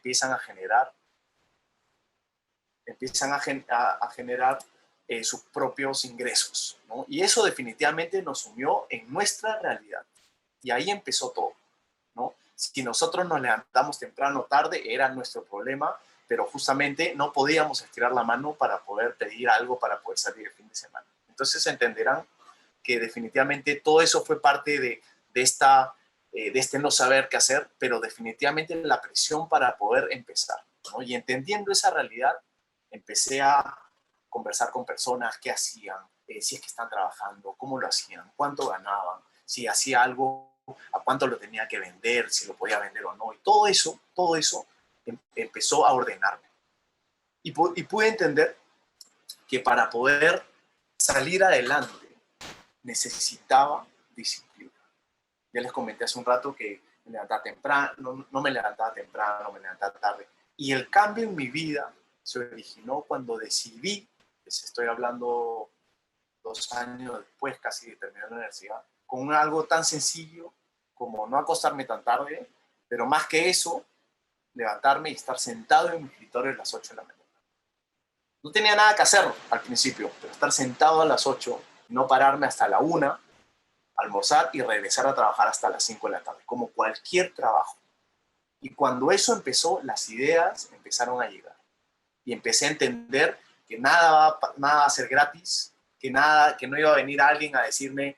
empiezan a generar, sus propios ingresos, ¿no? Y eso definitivamente nos sumió en nuestra realidad. Y ahí empezó todo, ¿no? Si nosotros nos levantamos temprano o tarde, era nuestro problema, pero justamente no podíamos estirar la mano para poder pedir algo para poder salir el fin de semana. Entonces entenderán que definitivamente todo eso fue parte de este no saber qué hacer, pero definitivamente la presión para poder empezar, ¿no? Y entendiendo esa realidad, empecé a conversar con personas, qué hacían, si es que están trabajando, cómo lo hacían, cuánto ganaban, si hacía algo, a cuánto lo tenía que vender, si lo podía vender o no. Y todo eso empezó a ordenarme. Y pude entender que para poder salir adelante necesitaba disciplina. Ya les comenté hace un rato que me levantaba temprano, no me levantaba temprano, me levantaba tarde. Y el cambio en mi vida se originó cuando decidí, les estoy hablando 2 años después casi de terminar la universidad, con algo tan sencillo como no acostarme tan tarde, pero más que eso, levantarme y estar sentado en mi escritorio a las 8 de la mañana. No tenía nada que hacer al principio, pero estar sentado a las 8, no pararme hasta la 1, almorzar y regresar a trabajar hasta las 5 de la tarde, como cualquier trabajo. Y cuando eso empezó, las ideas empezaron a llegar. Y empecé a entender que nada va a ser gratis, que no iba a venir alguien a decirme,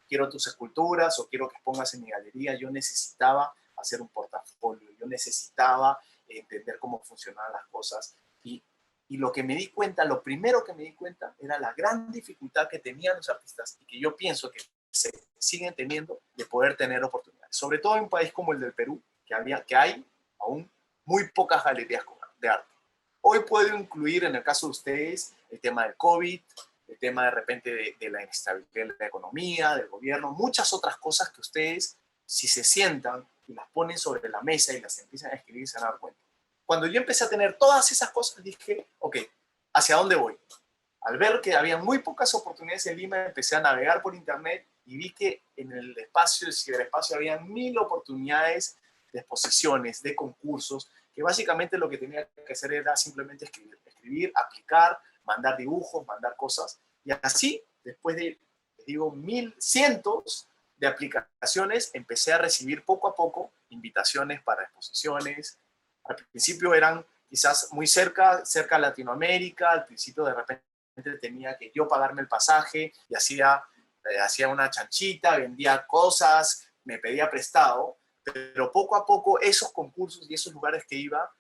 quiero tus esculturas o quiero que pongas en mi galería. Yo necesitaba hacer un portafolio, yo necesitaba entender cómo funcionaban las cosas. Y lo primero que me di cuenta era la gran dificultad que tenían los artistas y que yo pienso que se siguen teniendo de poder tener oportunidades. Sobre todo en un país como el del Perú, que hay aún muy pocas galerías de arte. Hoy puedo incluir, en el caso de ustedes, el tema del COVID, el tema de repente de la inestabilidad de la economía, del gobierno, muchas otras cosas que ustedes, si se sientan y las ponen sobre la mesa y las empiezan a escribir, se van a dar cuenta. Cuando yo empecé a tener todas esas cosas, dije, ok, ¿hacia dónde voy? Al ver que había muy pocas oportunidades en Lima, empecé a navegar por internet y vi que en el ciberespacio, había 1000 oportunidades de exposiciones, de concursos, que básicamente lo que tenía que hacer era simplemente escribir, aplicar, mandar dibujos, mandar cosas. Y así, después de, les digo, cientos de aplicaciones, empecé a recibir poco a poco invitaciones para exposiciones. Al principio eran quizás muy cerca a Latinoamérica, al principio de repente tenía que yo pagarme el pasaje y hacía una chanchita, vendía cosas, me pedía prestado, pero poco a poco esos concursos y esos lugares que iba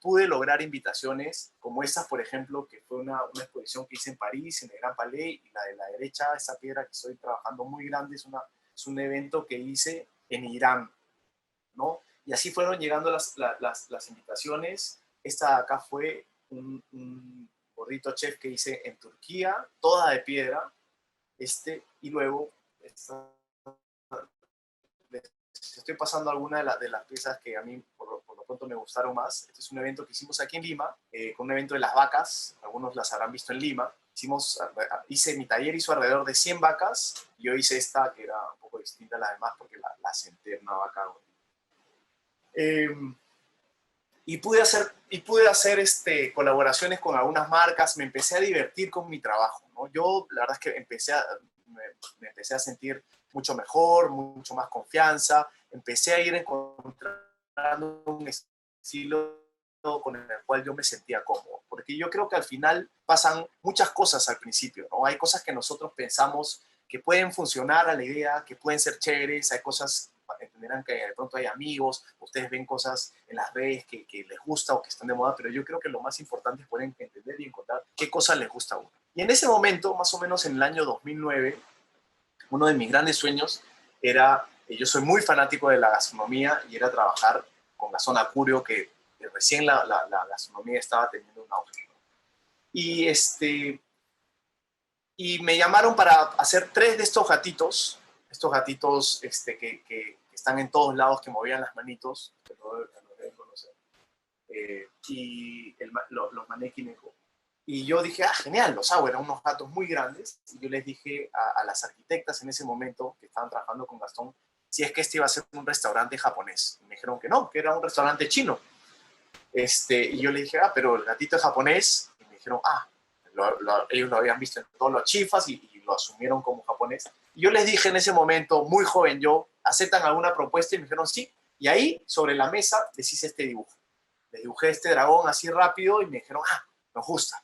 pude lograr invitaciones como estas, por ejemplo, que fue una exposición que hice en París, en el Gran Palais, y la de la derecha, esa piedra que estoy trabajando muy grande, es un evento que hice en Irán, ¿no? Y así fueron llegando las invitaciones. Esta de acá fue un gordito chef que hice en Turquía, toda de piedra, y luego estoy pasando alguna de las piezas que a mí por lo pronto me gustaron más. Este es un evento que hicimos aquí en Lima, con un evento de las vacas, algunos las habrán visto en Lima. Mi taller hizo alrededor de 100 vacas, y yo hice esta que era un poco distinta a las demás porque la senté en una vaca. Y pude hacer colaboraciones con algunas marcas, me empecé a divertir con mi trabajo, ¿no? Yo la verdad es que me empecé a sentir mucho mejor, mucho más confianza, empecé a ir encontrando un estilo con el cual yo me sentía cómodo, porque yo creo que al final pasan muchas cosas al principio, ¿no? Hay cosas que nosotros pensamos que pueden funcionar a la idea, que pueden ser chéveres, hay cosas, entenderán que de pronto hay amigos, ustedes ven cosas en las redes que les gusta o que están de moda, pero yo creo que lo más importante es poder entender y encontrar qué cosas les gusta a uno. Y en ese momento, más o menos en el año 2009, uno de mis grandes sueños era, yo soy muy fanático de la gastronomía, y era trabajar con Gastón Acurio, que recién la gastronomía estaba teniendo un auge. Y me llamaron para hacer 3 de estos gatitos que están en todos lados, que movían las manitos, que lo deben conocer, y los manequines. Y yo dije, genial, los hago, eran unos gatos muy grandes, y yo les dije a las arquitectas en ese momento, que estaban trabajando con Gastón, si es que este iba a ser un restaurante japonés. Y me dijeron que no, que era un restaurante chino. Y yo le dije, pero el gatito es japonés. Y me dijeron, ellos lo habían visto en todos los chifas y lo asumieron como japonés. Y yo les dije en ese momento, muy joven yo, ¿aceptan alguna propuesta? Y me dijeron, sí. Y ahí, sobre la mesa, les hice este dibujo. Les dibujé este dragón así rápido y me dijeron, nos gusta.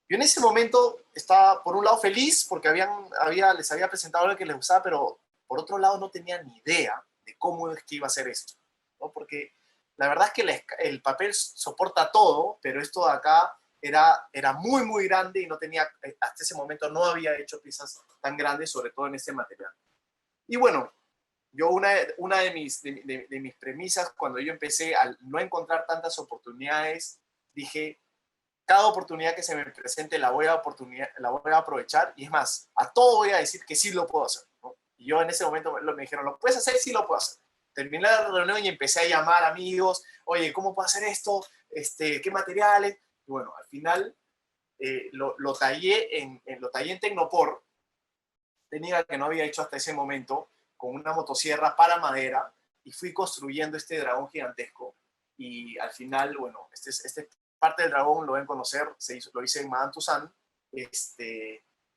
Yo en ese momento estaba, por un lado, feliz porque les había presentado algo que les gustaba, pero por otro lado no tenía ni idea de cómo es que iba a ser esto, ¿no? Porque la verdad es que el papel soporta todo, pero esto de acá era muy, muy grande y no tenía, hasta ese momento no había hecho piezas tan grandes, sobre todo en este material. Y bueno, yo una de mis premisas cuando yo empecé al no encontrar tantas oportunidades, dije, cada oportunidad que se me presente la voy a aprovechar y es más, a todo voy a decir que sí lo puedo hacer, ¿no? Y yo en ese momento me dijeron, ¿lo puedes hacer? Sí lo puedo hacer. Terminé la reunión y empecé a llamar amigos, oye, ¿cómo puedo hacer esto? ¿Qué materiales? Y bueno, al final lo tallé en Tecnopor, técnica que no había hecho hasta ese momento, con una motosierra para madera, y fui construyendo este dragón gigantesco. Y al final, bueno, este parte del dragón lo ven conocer, lo hice en Madame Tussauds,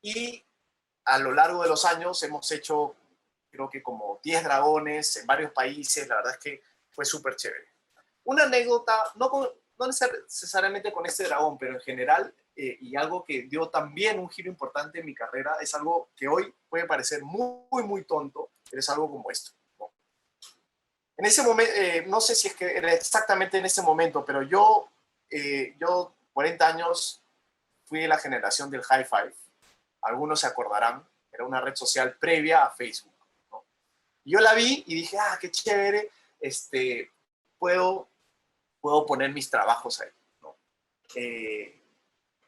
y a lo largo de los años hemos hecho, creo que como 10 dragones en varios países, la verdad es que fue súper chévere. Una anécdota, no necesariamente con este dragón, pero en general, y algo que dio también un giro importante en mi carrera, es algo que hoy puede parecer muy, muy tonto, pero es algo como esto, ¿no? En ese momento, no sé si es que era exactamente en ese momento, pero yo 40 años, fui de la generación del High Five. Algunos se acordarán, era una red social previa a Facebook, ¿no? Y yo la vi y dije, qué chévere, puedo poner mis trabajos ahí, ¿no?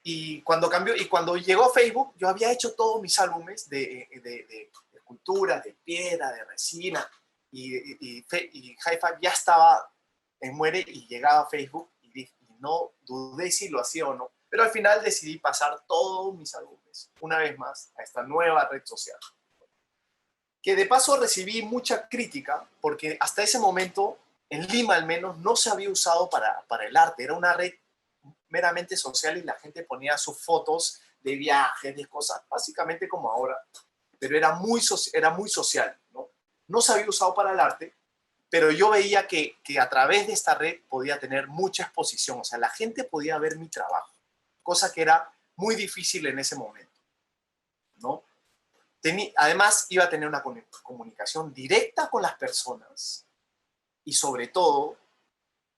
Y cuando llegó Facebook, yo había hecho todos mis álbumes de esculturas, de piedra, de resina, y High Five ya estaba en muere y llegaba a Facebook y no dudé si lo hacía o no, pero al final decidí pasar todos mis álbumes, una vez más, a esta nueva red social. Que de paso recibí mucha crítica, porque hasta ese momento, en Lima al menos, no se había usado para el arte, era una red meramente social y la gente ponía sus fotos de viajes, de cosas, básicamente como ahora, pero era muy social, ¿no? No se había usado para el arte, pero yo veía que a través de esta red podía tener mucha exposición, o sea, la gente podía ver mi trabajo, cosa que era muy difícil en ese momento, ¿no? Además, iba a tener una comunicación directa con las personas y sobre todo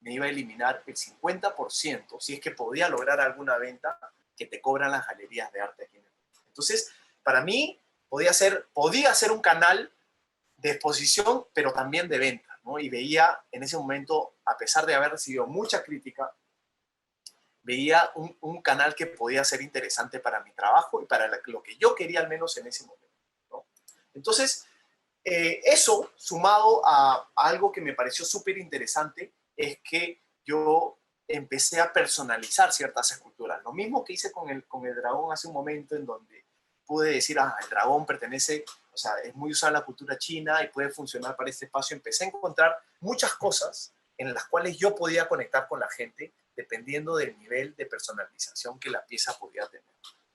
me iba a eliminar el 50%, si es que podía lograr alguna venta, que te cobran las galerías de arte aquí en el país. Entonces, para mí, podía ser un canal de exposición, pero también de venta, ¿no? Y veía en ese momento, a pesar de haber recibido mucha crítica, veía un canal que podía ser interesante para mi trabajo y para lo que yo quería al menos en ese momento, ¿no? Entonces, eso sumado a algo que me pareció súper interesante es que yo empecé a personalizar ciertas esculturas. Lo mismo que hice con el dragón hace un momento, en donde pude decir, el dragón pertenece, o sea, es muy usado en la cultura china y puede funcionar para este espacio. Empecé a encontrar muchas cosas en las cuales yo podía conectar con la gente dependiendo del nivel de personalización que la pieza podía tener,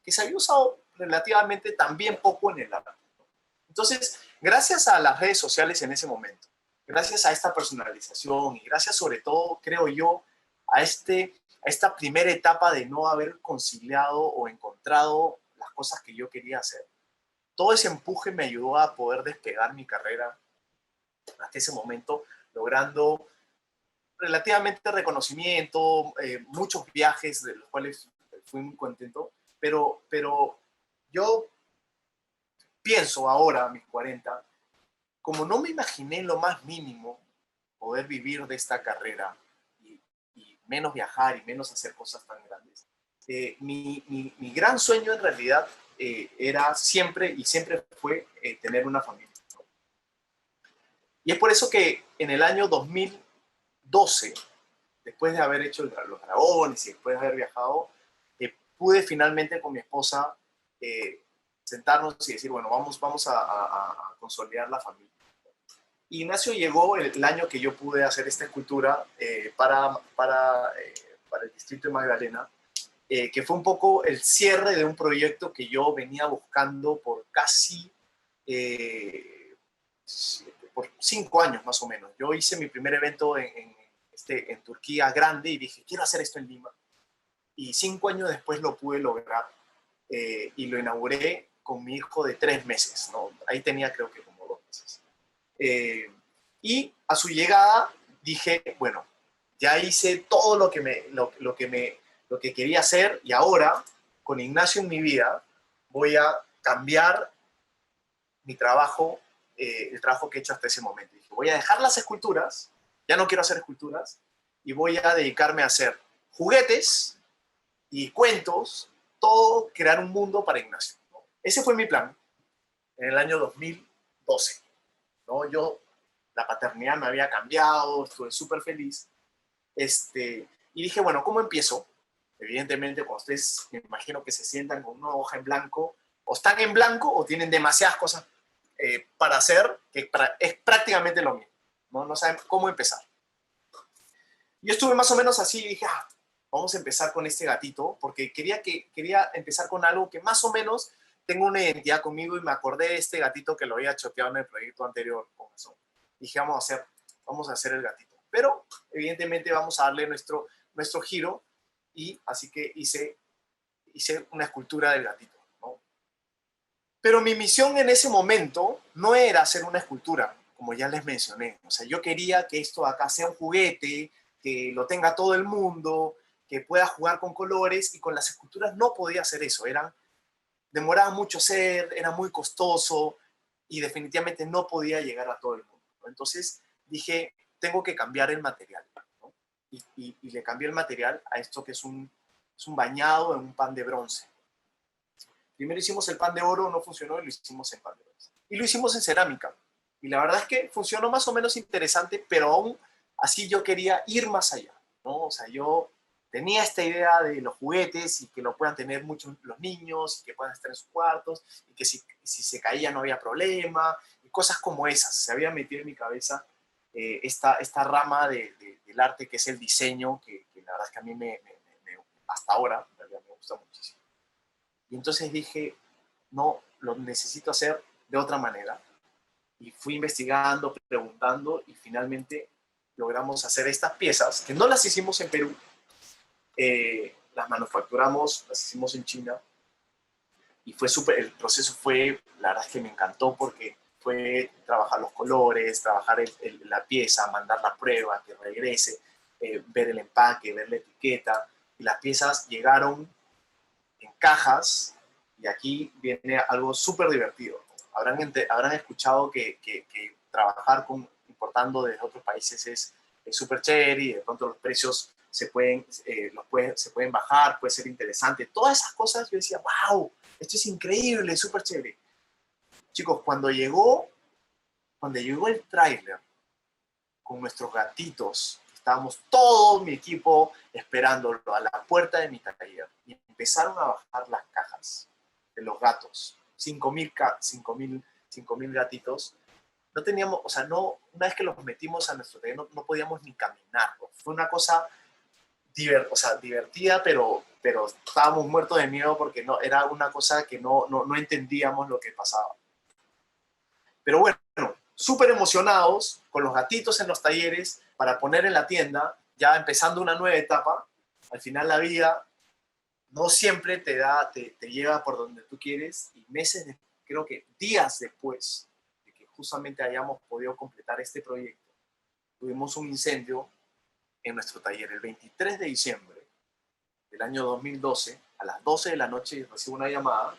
que se había usado relativamente también poco en el arte. Entonces, gracias a las redes sociales en ese momento, gracias a esta personalización y gracias sobre todo, creo yo, a esta primera etapa de no haber conciliado o encontrado las cosas que yo quería hacer, todo ese empuje me ayudó a poder despegar mi carrera hasta ese momento, logrando relativamente reconocimiento, muchos viajes de los cuales fui muy contento, pero yo pienso ahora, a mis 40, como no me imaginé en lo más mínimo poder vivir de esta carrera y menos viajar y menos hacer cosas tan grandes, mi gran sueño en realidad era siempre y siempre fue tener una familia. Y es por eso que en el año 2012, después de haber hecho los dragones y después de haber viajado, pude finalmente con mi esposa sentarnos y decir, bueno, vamos a consolidar la familia. Ignacio llegó el año que yo pude hacer esta escultura para el distrito de Magdalena, que fue un poco el cierre de un proyecto que yo venía buscando por casi por 5 años más o menos. Yo hice mi primer evento en Turquía grande y dije, quiero hacer esto en Lima. Y 5 años después lo pude lograr y lo inauguré con mi hijo de 3 meses, ¿no? Ahí tenía creo que como 2 meses. Y a su llegada dije, bueno, ya hice todo lo que quería hacer y ahora, con Ignacio en mi vida, voy a cambiar mi trabajo, el trabajo que he hecho hasta ese momento. Dije, voy a dejar las esculturas, ya no quiero hacer esculturas, y voy a dedicarme a hacer juguetes y cuentos, todo crear un mundo para Ignacio, ¿no? Ese fue mi plan en el año 2012, ¿no? La paternidad me había cambiado, estuve súper feliz. Y dije, bueno, ¿cómo empiezo? Evidentemente, cuando ustedes, me imagino que se sientan con una hoja en blanco, o están en blanco o tienen demasiadas cosas para hacer, es prácticamente lo mismo, ¿no? No saben cómo empezar. Yo estuve más o menos así y dije, vamos a empezar con este gatito, porque quería empezar con algo que más o menos tengo una identidad conmigo y me acordé de este gatito que lo había choteado en el proyecto anterior con eso. Dije, vamos a hacer el gatito. Pero, evidentemente, vamos a darle nuestro giro y así que hice una escultura del gatito, ¿no? Pero mi misión en ese momento no era hacer una escultura, como ya les mencioné. O sea, yo quería que esto acá sea un juguete, que lo tenga todo el mundo, que pueda jugar con colores, y con las esculturas no podía hacer eso. Demoraba mucho ser, era muy costoso y definitivamente no podía llegar a todo el mundo, ¿no? Entonces dije, tengo que cambiar el material, ¿no? Y le cambié el material a esto que es un bañado en un pan de bronce. Primero hicimos el pan de oro, no funcionó, y lo hicimos en pan de bronce. Y lo hicimos en cerámica. Y la verdad es que funcionó más o menos interesante, pero aún así yo quería ir más allá, ¿no? O sea, yo tenía esta idea de los juguetes y que lo puedan tener muchos los niños y que puedan estar en sus cuartos y que si se caía no había problema y cosas como esas. Se había metido en mi cabeza esta rama del arte que es el diseño, que la verdad es que a mí hasta ahora en realidad me gusta muchísimo. Y entonces dije, no, lo necesito hacer de otra manera. Y fui investigando, preguntando y finalmente logramos hacer estas piezas, que no las hicimos en Perú, las manufacturamos, las hicimos en China y fue súper, el proceso fue, la verdad es que me encantó porque fue trabajar los colores, trabajar la pieza, mandar la prueba, que regrese, ver el empaque, ver la etiqueta, y las piezas llegaron en cajas, y aquí viene algo súper divertido. Habrán escuchado que trabajar importando desde otros países es súper chévere y de pronto los precios se pueden bajar, puede ser interesante. Todas esas cosas yo decía, wow, esto es increíble, súper chévere. Chicos, cuando llegó el tráiler con nuestros gatitos, estábamos todo mi equipo esperándolo a la puerta de mi taller y empezaron a bajar las cajas de los gatos, 5.000 gatitos. No teníamos, o sea, no, una vez que los metimos a nuestro taller no podíamos ni caminar. Fue una cosa divertida, pero estábamos muertos de miedo porque era una cosa que no entendíamos lo que pasaba. Pero bueno, súper emocionados con los gatitos en los talleres para poner en la tienda, ya empezando una nueva etapa. Al final la vida no siempre te lleva por donde tú quieres, y creo que días después de que justamente hayamos podido completar este proyecto, tuvimos un incendio en nuestro taller el 23 de diciembre del año 2012, a las 12 de la noche recibo una llamada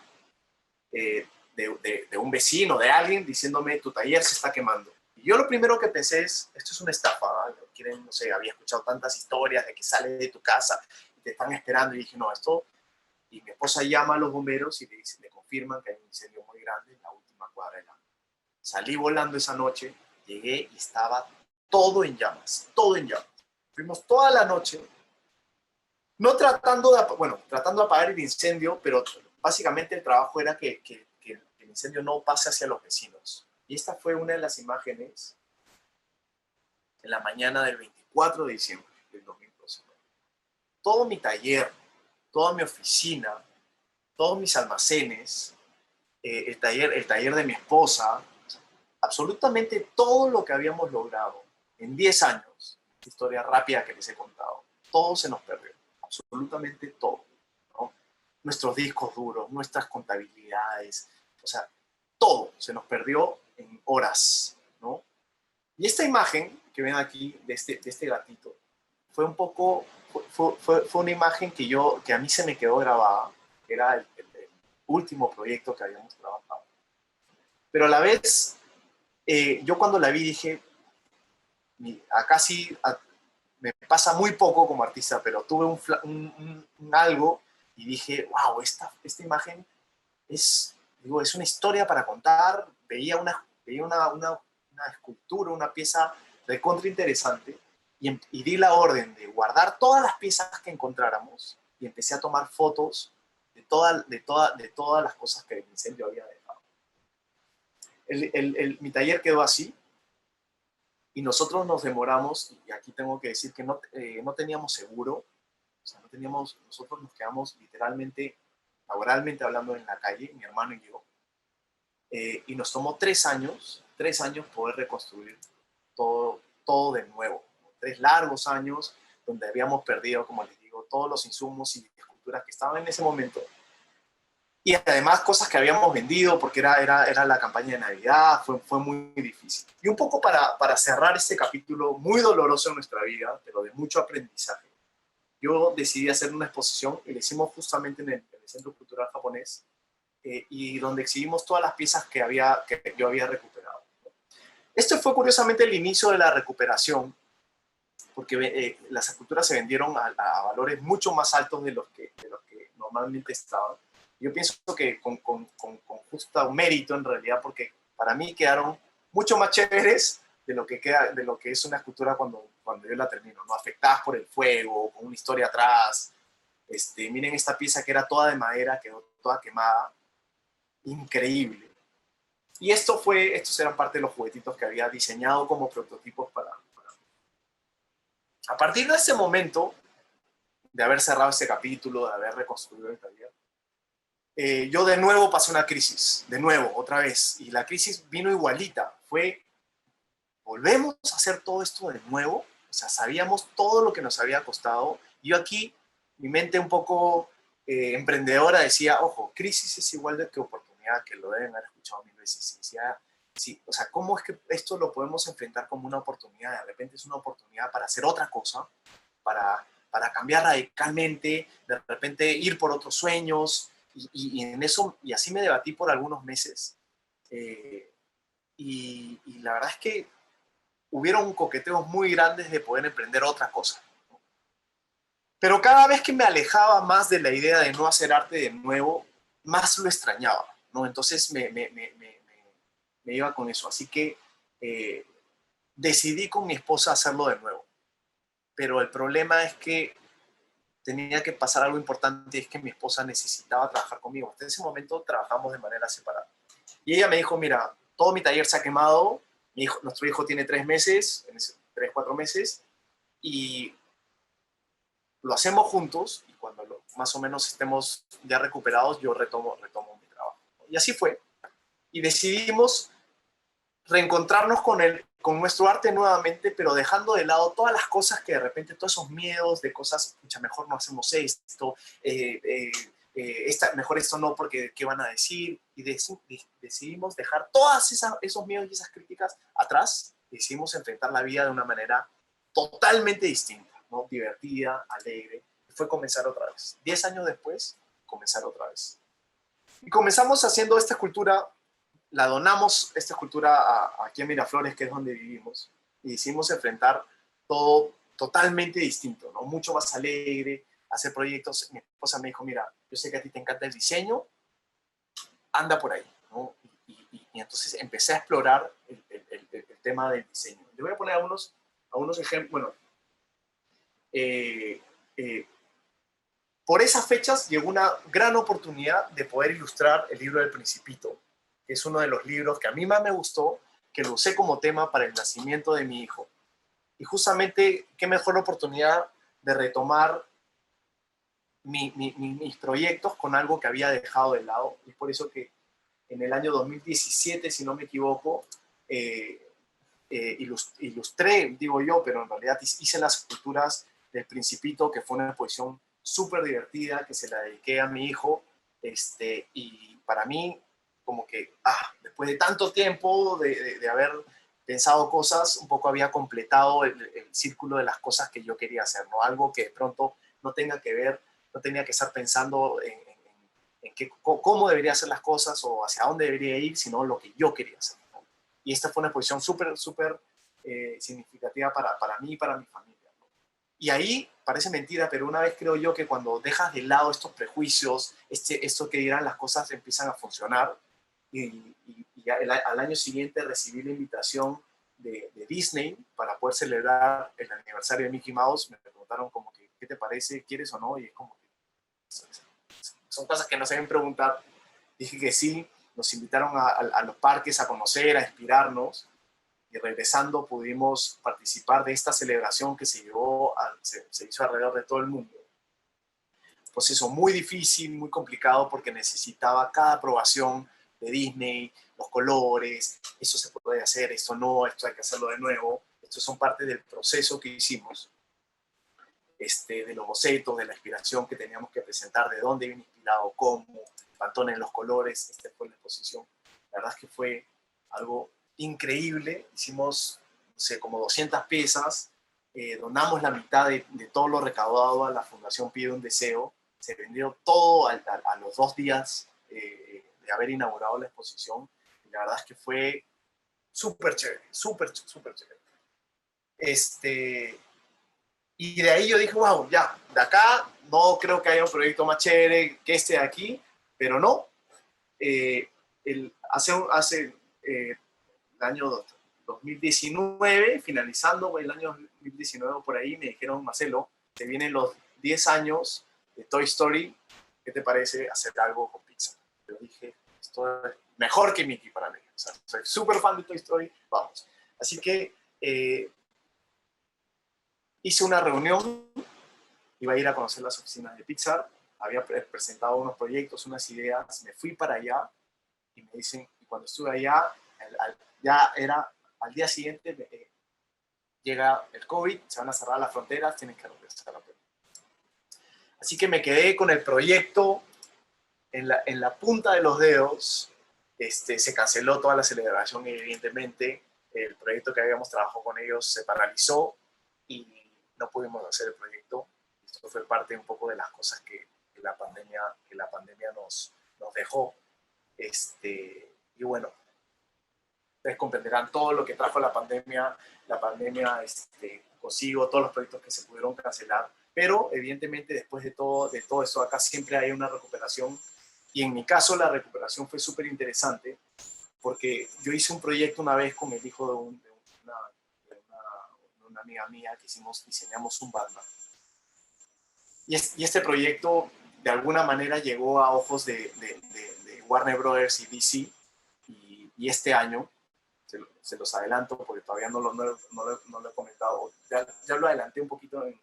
de un vecino, de alguien, diciéndome, tu taller se está quemando. Y yo lo primero que pensé es, esto es una estafa, ¿no? No sé, había escuchado tantas historias de que sales de tu casa y te están esperando, y dije, no, esto... Y mi esposa llama a los bomberos y le confirman que hay un incendio muy grande en la última cuadra de la... Salí volando esa noche, llegué y estaba todo en llamas, todo en llamas. Fuimos toda la noche, no tratando de apagar el incendio, pero básicamente el trabajo era que el incendio no pase hacia los vecinos. Y esta fue una de las imágenes en la mañana del 24 de diciembre del 2012. Todo mi taller, toda mi oficina, todos mis almacenes, el taller de mi esposa, absolutamente todo lo que habíamos logrado en 10 años, historia rápida que les he contado, todo se nos perdió, absolutamente todo, ¿no? Nuestros discos duros, nuestras contabilidades, o sea, todo se nos perdió en horas, ¿no? Y esta imagen que ven aquí de este gatito fue un poco, fue una imagen que a mí se me quedó grabada, que era el último proyecto que habíamos trabajado. Pero a la vez, yo cuando la vi dije, acá sí me pasa muy poco como artista, pero tuve un algo y dije, wow, esta imagen es una historia para contar. Veía una escultura, una pieza recontra interesante y di la orden de guardar todas las piezas que encontráramos y empecé a tomar fotos de todas las cosas que el incendio había dejado. Mi taller quedó así y nosotros nos demoramos, y aquí tengo que decir que no teníamos seguro, o sea, nosotros nos quedamos literalmente, laboralmente hablando en la calle, mi hermano y yo, y nos tomó 3 años poder reconstruir todo de nuevo. 3 largos años donde habíamos perdido, como les digo, todos los insumos y esculturas que estaban en ese momento. Y además cosas que habíamos vendido porque era la campaña de Navidad, fue muy difícil. Y un poco para cerrar este capítulo muy doloroso en nuestra vida, pero de mucho aprendizaje, yo decidí hacer una exposición y la hicimos justamente en el Centro Cultural Japonés, y donde exhibimos todas las piezas que yo había recuperado. Esto fue curiosamente el inicio de la recuperación, porque las esculturas se vendieron a valores mucho más altos de los que normalmente estaban. Yo pienso que con justo mérito en realidad, porque para mí quedaron mucho más chéveres de lo que es una escultura cuando yo la termino, ¿no? Afectadas por el fuego, con una historia atrás. Miren esta pieza que era toda de madera, quedó toda quemada, increíble. Y estos eran parte de los juguetitos que había diseñado como prototipos para. A partir de ese momento, de haber cerrado ese capítulo, de haber reconstruido el taller, yo de nuevo pasé una crisis, de nuevo, otra vez, y la crisis vino igualita, volvemos a hacer todo esto de nuevo, o sea, sabíamos todo lo que nos había costado, y yo aquí, mi mente un poco emprendedora decía, ojo, crisis es igual de que oportunidad, que lo deben haber escuchado 1000 veces, y decía, sí, o sea, ¿cómo es que esto lo podemos enfrentar como una oportunidad? De repente es una oportunidad para hacer otra cosa, para cambiar radicalmente, de repente ir por otros sueños, y así me debatí por algunos meses. Y la verdad es que hubieron coqueteos muy grandes de poder emprender otra cosa. Pero cada vez que me alejaba más de la idea de no hacer arte de nuevo, más lo extrañaba, ¿no? Entonces me iba con eso. Así que decidí con mi esposa hacerlo de nuevo. Pero el problema es que tenía que pasar algo importante, es que mi esposa necesitaba trabajar conmigo. Hasta ese momento trabajamos de manera separada. Y ella me dijo, mira, todo mi taller se ha quemado, nuestro hijo tiene 3 meses, 3, 4 meses, y lo hacemos juntos, y cuando más o menos estemos ya recuperados, yo retomo mi trabajo. Y así fue. Y decidimos reencontrarnos con nuestro arte nuevamente, pero dejando de lado todas las cosas que de repente, todos esos miedos de cosas, pucha, mejor no hacemos esto, mejor esto no porque qué van a decir, y decidimos dejar todos esos miedos y esas críticas atrás, decidimos enfrentar la vida de una manera totalmente distinta, ¿no? Divertida, alegre, y fue comenzar otra vez. 10 años después, comenzar otra vez. Y comenzamos haciendo esta escultura, la donamos, esta escultura, aquí en Miraflores, que es donde vivimos, y decidimos enfrentar todo totalmente distinto, ¿no? Mucho más alegre, hacer proyectos. Mi esposa me dijo, mira, yo sé que a ti te encanta el diseño, anda por ahí, ¿no? Y entonces empecé a explorar el tema del diseño. Le voy a poner algunos ejemplos. Bueno, por esas fechas llegó una gran oportunidad de poder ilustrar el libro del Principito, que es uno de los libros que a mí más me gustó, que lo usé como tema para el nacimiento de mi hijo. Y justamente, qué mejor oportunidad de retomar mis proyectos con algo que había dejado de lado. Y es por eso que en el año 2017, si no me equivoco, ilustré, digo yo, pero en realidad hice las esculturas del Principito, que fue una exposición súper divertida, que se la dediqué a mi hijo, y para mí, como que, después de tanto tiempo de haber pensado cosas, un poco había completado el círculo de las cosas que yo quería hacer, ¿no? Algo que de pronto no tenga que ver, no tenía que estar pensando en cómo debería hacer las cosas o hacia dónde debería ir, sino lo que yo quería hacer, ¿no? Y esta fue una posición súper, súper significativa para mí y para mi familia, ¿no? Y ahí, parece mentira, pero una vez creo yo que cuando dejas de lado estos prejuicios, esto que dirán, las cosas empiezan a funcionar. Y al año siguiente recibí la invitación de Disney para poder celebrar el aniversario de Mickey Mouse. Me preguntaron como que, ¿qué te parece? ¿Quieres o no? Y es como que son cosas que no se deben preguntar. Dije que sí, nos invitaron a los parques a conocer, a inspirarnos, y regresando pudimos participar de esta celebración que se hizo alrededor de todo el mundo. Proceso muy difícil, muy complicado, porque necesitaba cada aprobación de Disney, los colores, esto se puede hacer, esto no, esto hay que hacerlo de nuevo. Estos son parte del proceso que hicimos, de los bocetos, de la inspiración que teníamos que presentar, de dónde viene inspirado, cómo, Pantone en los colores. Fue la exposición. La verdad es que fue algo increíble. Hicimos, no sé, como 200 piezas, donamos la mitad de todo lo recaudado a la Fundación Pide un Deseo. Se vendió todo a los 2 días de haber inaugurado la exposición. Y la verdad es que fue súper chévere, súper, súper chévere. Y de ahí yo dije, wow, ya, de acá no creo que haya un proyecto más chévere que este de aquí, pero no. Hace el año 2019, finalizando el año 2019 por ahí, me dijeron, Marcelo, te vienen los 10 años de Toy Story, ¿qué te parece hacer algo con Pixar? Yo dije, esto es mejor que Mickey para mí. O sea, soy súper fan de Toy Story, vamos. Así que hice una reunión, iba a ir a conocer las oficinas de Pixar, había presentado unos proyectos, unas ideas, me fui para allá y me dicen, y cuando estuve allá, ya era al día siguiente, llega el COVID, se van a cerrar las fronteras, tienen que regresar a Perú. Así que me quedé con el proyecto en la punta de los dedos. Se canceló toda la celebración, evidentemente. El proyecto que habíamos trabajado con ellos se paralizó y no pudimos hacer el proyecto. Esto fue parte un poco de las cosas que la pandemia nos dejó. Y bueno, ustedes comprenderán todo lo que trajo la pandemia consigo, todos los proyectos que se pudieron cancelar, pero evidentemente después de todo esto acá siempre hay una recuperación, y en mi caso la recuperación fue súper interesante, porque yo hice un proyecto una vez con el hijo de una amiga mía, que diseñamos un Batman, y este proyecto de alguna manera llegó a ojos de Warner Brothers y DC, y este año, se los adelanto porque todavía no lo he comentado, ya lo adelanté un poquito en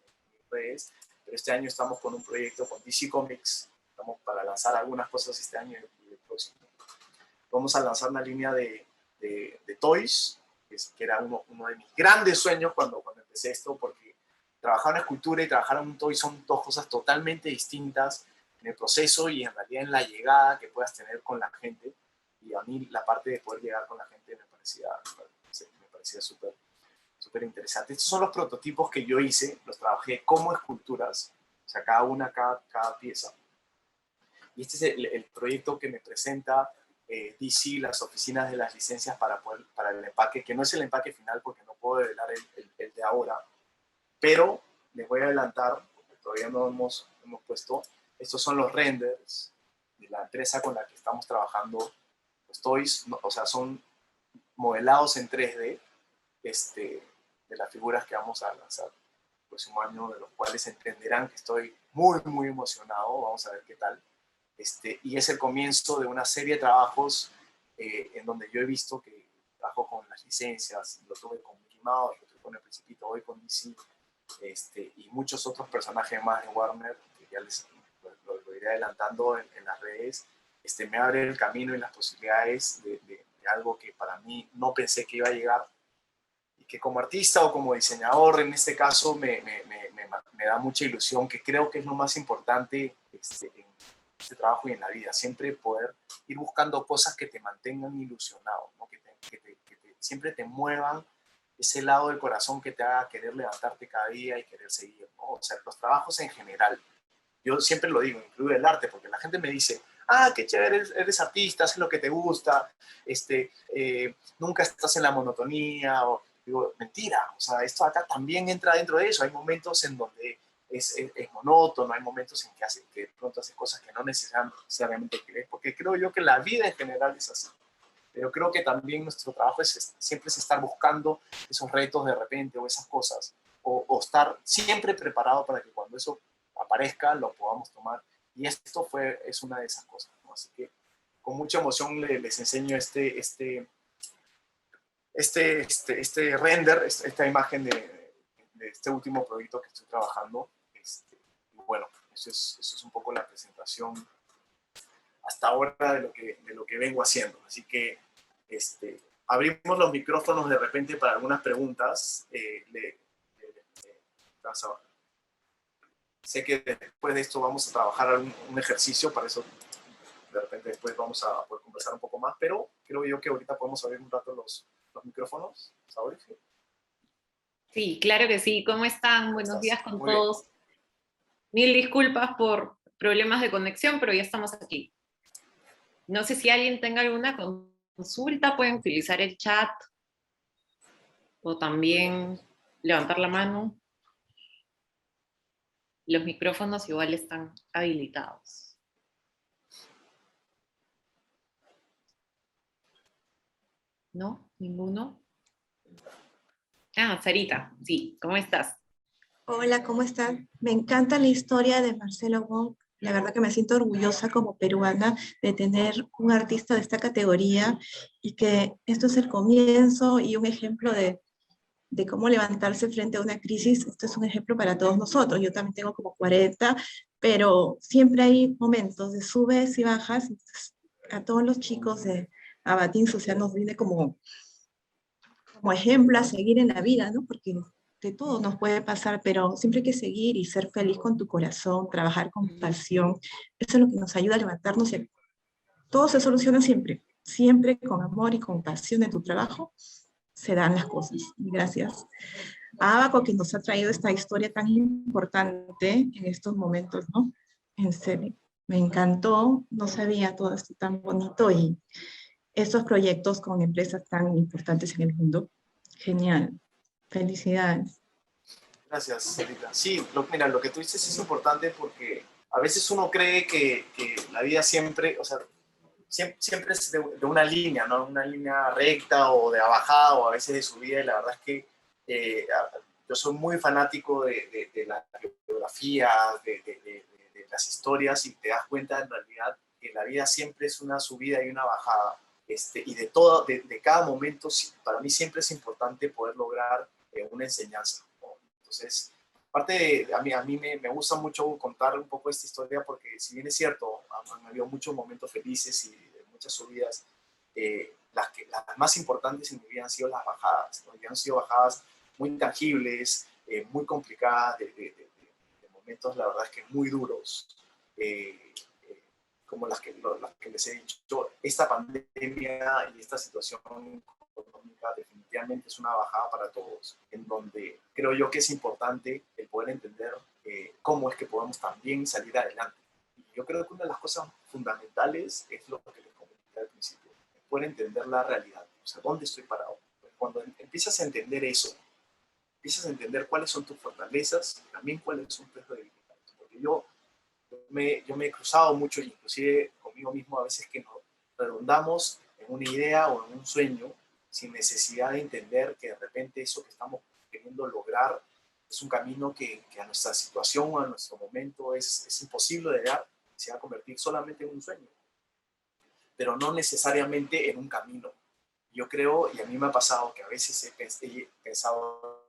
redes, pero este año estamos con un proyecto con DC Comics, estamos para lanzar algunas cosas este año y el próximo. Vamos a lanzar una línea de toys, que era uno de mis grandes sueños cuando empecé esto, porque trabajar en escultura y trabajar en un toy son dos cosas totalmente distintas en el proceso y en realidad en la llegada que puedas tener con la gente. Y a mí la parte de poder llegar con la gente me parecía súper súper interesante. Estos son los prototipos que yo hice, los trabajé como esculturas, o sea, cada pieza. Y este es el proyecto que me presenta DC, las oficinas de las licencias para el empaque, que no es el empaque final porque no puedo revelar el de ahora, pero les voy a adelantar, porque todavía no hemos puesto, estos son los renders de la empresa con la que estamos trabajando. Los toys, o sea, son modelados en 3D de las figuras que vamos a lanzar el próximo año, de los cuales entenderán que estoy muy, muy emocionado. Vamos a ver qué tal. Y es el comienzo de una serie de trabajos en donde yo he visto que trabajo con las licencias, lo tuve con Mickey Mouse, lo tuve con El Principito, hoy con DC, y muchos otros personajes más de Warner, que ya les lo iré adelantando en las redes, me abre el camino y las posibilidades de algo que para mí no pensé que iba a llegar, y que como artista o como diseñador en este caso me da mucha ilusión, que creo que es lo más importante en este trabajo y en la vida, siempre poder ir buscando cosas que te mantengan ilusionado, ¿no? Siempre te muevan ese lado del corazón que te haga querer levantarte cada día y querer seguir, ¿no? O sea, los trabajos en general. Yo siempre lo digo, incluye el arte, porque la gente me dice, ah, qué chévere, eres artista, haces lo que te gusta, nunca estás en la monotonía, o digo, mentira, o sea, esto acá también entra dentro de eso, hay momentos en donde es monótono, hay momentos en que de pronto haces cosas que no necesariamente querés, porque creo yo que la vida en general es así. Pero creo que también nuestro trabajo siempre es estar buscando esos retos de repente o esas cosas, o estar siempre preparado para que cuando eso aparezca lo podamos tomar. Y esto es una de esas cosas, ¿no? Así que con mucha emoción les enseño este render, esta imagen de este último proyecto que estoy trabajando. Y bueno, eso es un poco la presentación hasta ahora de lo que vengo haciendo. Así que abrimos los micrófonos de repente para algunas preguntas. Sé que después de esto vamos a trabajar un ejercicio, para eso de repente después vamos a poder conversar un poco más, pero creo yo que ahorita podemos abrir un rato los micrófonos. ¿Sabes? Sí, claro que sí. ¿Cómo están? Buenos días con Muy bien. todos. Mil disculpas por problemas de conexión, pero ya estamos aquí. No sé si alguien tenga alguna consulta, pueden utilizar el chat o también levantar la mano. Los micrófonos igual están habilitados. ¿No? ¿Ninguno? Ah, Sarita, sí, ¿cómo estás? Hola, ¿cómo están? Me encanta la historia de Marcelo Wong. La verdad que me siento orgullosa como peruana de tener un artista de esta categoría y que esto es el comienzo y un ejemplo de cómo levantarse frente a una crisis. Esto es un ejemplo para todos nosotros. Yo también tengo como 40, pero siempre hay momentos de subes y bajas. Entonces, a todos los chicos de Abatín Social nos viene como ejemplo a seguir en la vida, ¿no? Porque de todo nos puede pasar, pero siempre hay que seguir y ser feliz con tu corazón, trabajar con pasión. Eso es lo que nos ayuda a levantarnos y todo se soluciona siempre. Siempre con amor y con pasión en tu trabajo se dan las cosas. Y gracias a Abaco que nos ha traído esta historia tan importante en estos momentos, ¿no? En serio, me encantó, no sabía todo esto tan bonito y estos proyectos con empresas tan importantes en el mundo. Genial. Felicidades. Gracias, Sarita. Sí, mira, lo que tú dices es importante porque a veces uno cree que la vida siempre, o sea, siempre es de una línea, ¿no? Una línea recta o de bajada o a veces de subida, y la verdad es que yo soy muy fanático de la biografía, de las historias, y te das cuenta en realidad que la vida siempre es una subida y una bajada. Y de cada momento, para mí siempre es importante poder lograr una enseñanza, ¿no? Entonces, aparte, a mí me gusta mucho contar un poco esta historia porque si bien es cierto, han habido muchos momentos felices y muchas subidas, las más importantes en mi vida han sido las bajadas, ¿no? Y han sido bajadas muy tangibles, muy complicadas, de momentos, la verdad es que muy duros, como las que les he dicho. Esta pandemia y esta situación económica definitivamente es una bajada para todos, en donde creo yo que es importante el poder entender cómo es que podemos también salir adelante. Y yo creo que una de las cosas fundamentales es lo que les comenté al principio, poder entender la realidad, o sea, dónde estoy parado. Cuando empiezas a entender eso, empiezas a entender cuáles son tus fortalezas y también cuáles son tus debilidades. Porque yo me he cruzado mucho, inclusive conmigo mismo, a veces que nos redundamos en una idea o en un sueño sin necesidad de entender que de repente eso que estamos queriendo lograr es un camino que a nuestra situación o a nuestro momento es imposible de llegar, se va a convertir solamente en un sueño, pero no necesariamente en un camino. Yo creo, y a mí me ha pasado, que a veces he pensado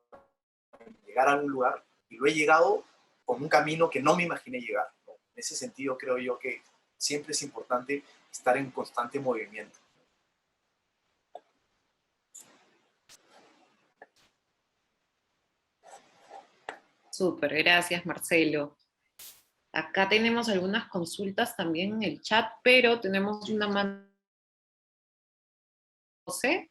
llegar a un lugar y lo he llegado con un camino que no me imaginé llegar, ¿no? En ese sentido creo yo que siempre es importante estar en constante movimiento. Súper, gracias Marcelo. Acá tenemos algunas consultas también en el chat, pero tenemos una mano. José.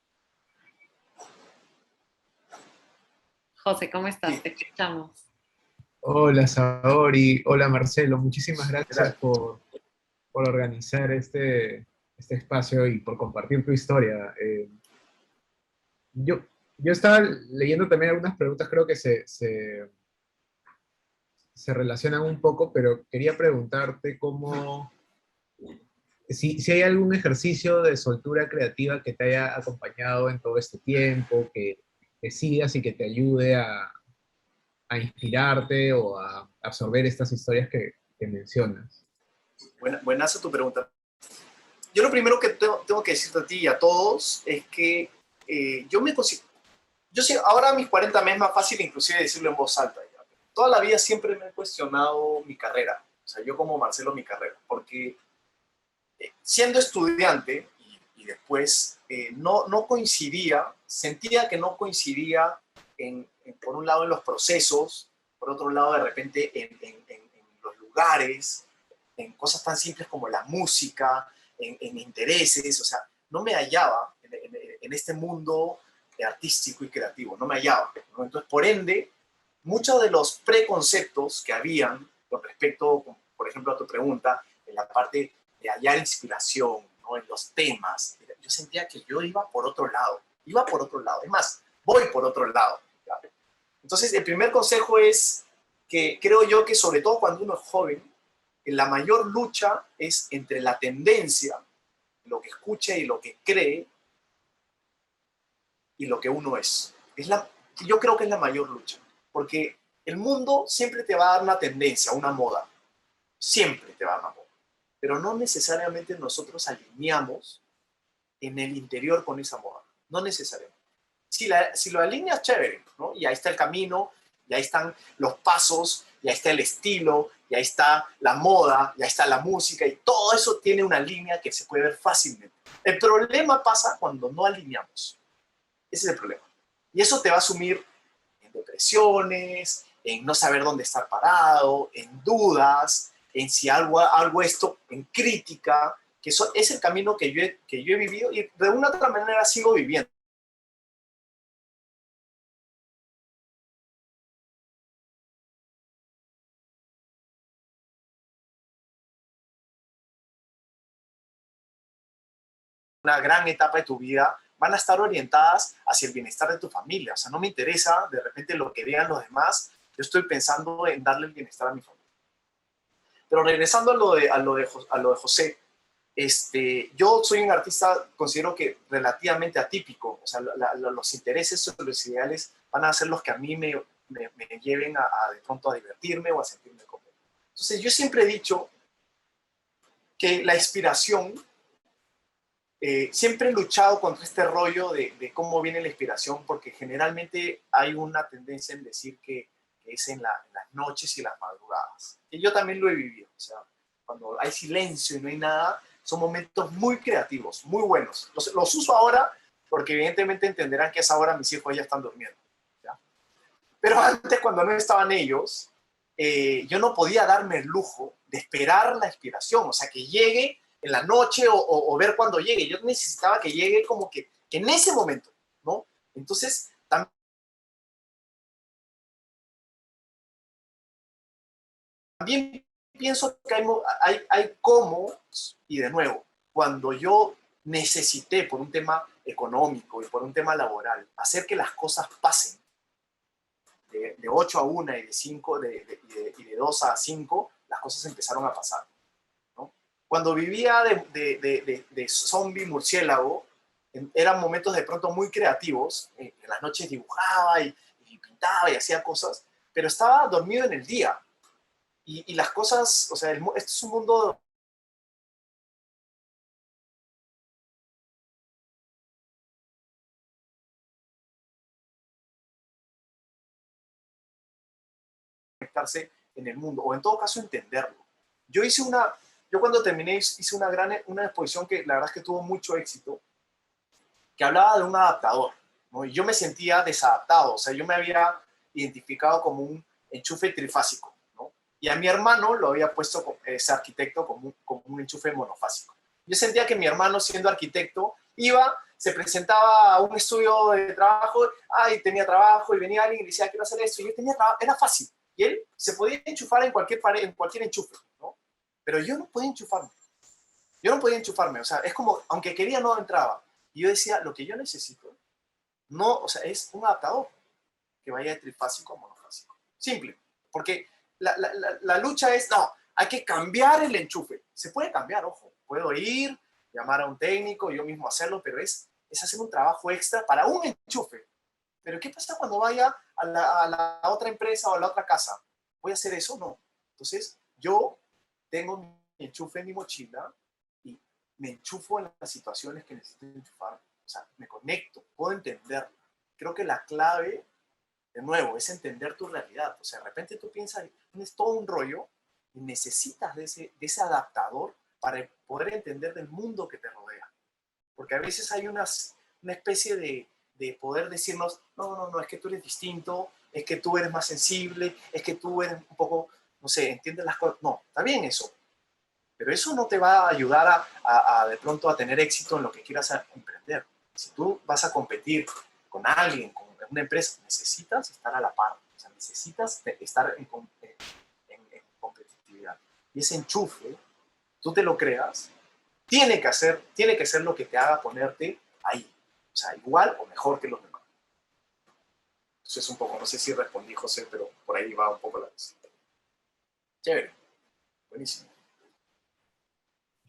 José, ¿cómo estás? Sí, Te escuchamos. Hola Saori, hola Marcelo, muchísimas ¿qué gracias tal? por organizar este espacio y por compartir tu historia. Yo, yo estaba leyendo también algunas preguntas, creo que se relacionan un poco, pero quería preguntarte si hay algún ejercicio de soltura creativa que te haya acompañado en todo este tiempo, que sigas y que te ayude a inspirarte o a absorber estas historias que mencionas. Buenaza tu pregunta. Yo lo primero que tengo que decirte a ti y a todos es que yo me considero, yo sé, ahora a mis 40 me es más fácil inclusive decirlo en voz alta. ¿Ya? Toda la vida siempre me he cuestionado mi carrera, o sea, yo como Marcelo mi carrera, porque siendo estudiante y después no coincidía, sentía que no coincidía por un lado en los procesos, por otro lado de repente en los lugares, en cosas tan simples como la música, en intereses, o sea, no me hallaba en este mundo artístico y creativo, no me hallaba, ¿no? Entonces, por ende, muchos de los preconceptos que habían con respecto, por ejemplo, a tu pregunta, en la parte de hallar inspiración, ¿no? En los temas, yo sentía que yo iba por otro lado, es más, voy por otro lado. ¿Ya? Entonces, el primer consejo es que creo yo que sobre todo cuando uno es joven, la mayor lucha es entre la tendencia, lo que escucha y lo que cree, y lo que uno es. Yo creo que es la mayor lucha, porque el mundo siempre te va a dar una tendencia, una moda, siempre te va a dar una moda, pero no necesariamente nosotros alineamos en el interior con esa moda, no necesariamente. Si lo alineas, chévere, ¿no? Y ahí está el camino, y ahí están los pasos, y ahí está el estilo, y ahí está la moda, y ahí está la música, y todo eso tiene una línea que se puede ver fácilmente. El problema pasa cuando no alineamos. Ese es el problema. Y eso te va a sumir en depresiones, en no saber dónde estar parado, en dudas, en si algo esto, en crítica, que eso es el camino que yo he vivido y de una u otra manera sigo viviendo. Una gran etapa de tu vida van a estar orientadas hacia el bienestar de tu familia. O sea, no me interesa de repente lo que vean los demás, yo estoy pensando en darle el bienestar a mi familia. Pero regresando a lo de José, yo soy un artista, considero que relativamente atípico, o sea, los intereses o los ideales van a ser los que a mí me lleven de pronto a divertirme o a sentirme cómodo. Entonces, yo siempre he dicho que la inspiración, siempre he luchado contra este rollo de cómo viene la inspiración, porque generalmente hay una tendencia en decir que es en las noches y las madrugadas. Y yo también lo he vivido, o sea, cuando hay silencio y no hay nada, son momentos muy creativos, muy buenos. Los uso ahora porque evidentemente entenderán que a esa hora mis hijos ya están durmiendo. ¿Ya? Pero antes, cuando no estaban ellos, yo no podía darme el lujo de esperar la inspiración, o sea, que llegue en la noche o ver cuando llegue. Yo necesitaba que llegue como que en ese momento, ¿no? Entonces, también pienso que hay cómo, y de nuevo, cuando yo necesité por un tema económico y por un tema laboral hacer que las cosas pasen de 8 a 1 y de 5 y de 2 a 5, las cosas empezaron a pasar, ¿no? Cuando vivía de zombie murciélago, eran momentos de pronto muy creativos, en las noches dibujaba y pintaba y hacía cosas, pero estaba dormido en el día. Y las cosas, o sea, este es un mundo conectarse en el mundo, o en todo caso entenderlo. Yo cuando terminé hice una exposición que la verdad es que tuvo mucho éxito, que hablaba de un adaptador, ¿no? Y yo me sentía desadaptado, o sea, yo me había identificado como un enchufe trifásico, ¿no? Y a mi hermano lo había puesto, ese arquitecto, como un enchufe monofásico. Yo sentía que mi hermano, siendo arquitecto, se presentaba a un estudio de trabajo, y tenía trabajo, y venía alguien y decía, quiero hacer esto, y yo tenía trabajo, era fácil, y él se podía enchufar en cualquier pared, en cualquier enchufe, ¿no? Pero yo no podía enchufarme, o sea, es como, aunque quería, no entraba. Y yo decía, lo que yo necesito, no, o sea, es un adaptador que vaya de trifásico a monofásico. Simple, porque la lucha es, no, hay que cambiar el enchufe. Se puede cambiar, ojo, puedo ir, llamar a un técnico, yo mismo hacerlo, pero es hacer un trabajo extra para un enchufe. Pero ¿qué pasa cuando vaya a la otra empresa o a la otra casa? ¿Voy a hacer eso? No. Entonces, yo tengo mi enchufe en mi mochila y me enchufo en las situaciones que necesito enchufar. O sea, me conecto, puedo entenderla. Creo que la clave, de nuevo, es entender tu realidad. O sea, de repente tú piensas, tienes todo un rollo y necesitas de ese adaptador para poder entender del mundo que te rodea. Porque a veces hay una especie de poder decirnos, no, es que tú eres distinto, es que tú eres más sensible, es que tú eres un poco, no sé, entiendes las cosas. No, está bien eso, pero eso no te va a ayudar a de pronto a tener éxito en lo que quieras emprender. Si tú vas a competir con alguien, con una empresa, necesitas estar a la par, o sea, necesitas estar en competitividad. Y ese enchufe, tú te lo creas, tiene que ser lo que te haga ponerte ahí, o sea, igual o mejor que los demás. Entonces, un poco, no sé si respondí, José, pero por ahí va un poco la visita. Chévere, buenísimo.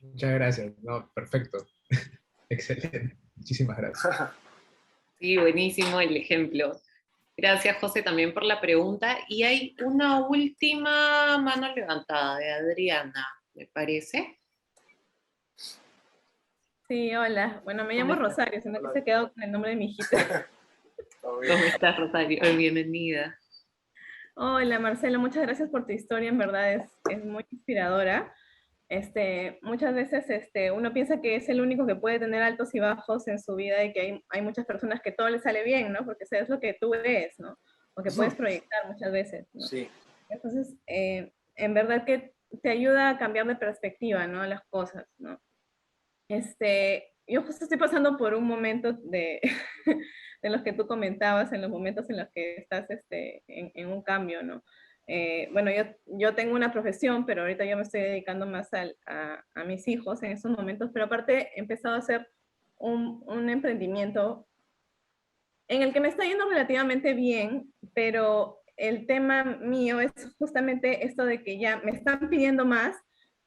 Muchas gracias. No, perfecto. Excelente. Muchísimas gracias. Sí, buenísimo el ejemplo. Gracias, José, también por la pregunta. Y hay una última mano levantada de Adriana, ¿me parece? Sí, hola. Bueno, me ¿Cómo llamo estás? Rosario, sino que Hola. se quedó con el nombre de mi hijita. ¿Cómo estás, Rosario? Bienvenida. Hola, Marcelo, muchas gracias por tu historia, en verdad es muy inspiradora. Muchas veces uno piensa que es el único que puede tener altos y bajos en su vida y que hay muchas personas que todo les sale bien, ¿no? Porque eso es lo que tú eres, ¿no? O que puedes proyectar muchas veces, ¿no? Sí. Entonces, en verdad que te ayuda a cambiar de perspectiva, ¿no? Las cosas, ¿no? Yo justo estoy pasando por un momento de los que tú comentabas, en los momentos en los que estás en un cambio, ¿no? Bueno, yo tengo una profesión, pero ahorita yo me estoy dedicando más a mis hijos en esos momentos, pero aparte he empezado a hacer un emprendimiento en el que me está yendo relativamente bien, pero el tema mío es justamente esto de que ya me están pidiendo más,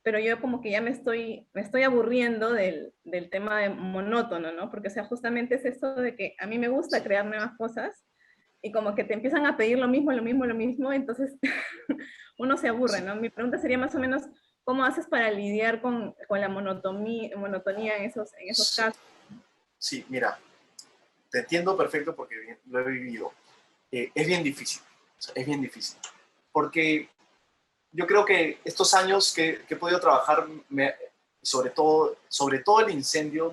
pero yo como que ya me estoy aburriendo del tema de monótono, ¿no? Porque, o sea, justamente es esto de que a mí me gusta crear nuevas cosas y como que te empiezan a pedir lo mismo, entonces uno se aburre, ¿no? Mi pregunta sería más o menos, ¿cómo haces para lidiar con la monotonía en esos casos? Sí, mira, te entiendo perfecto porque lo he vivido. Es bien difícil, o sea, es bien difícil. Porque yo creo que estos años que he podido trabajar, sobre todo el incendio,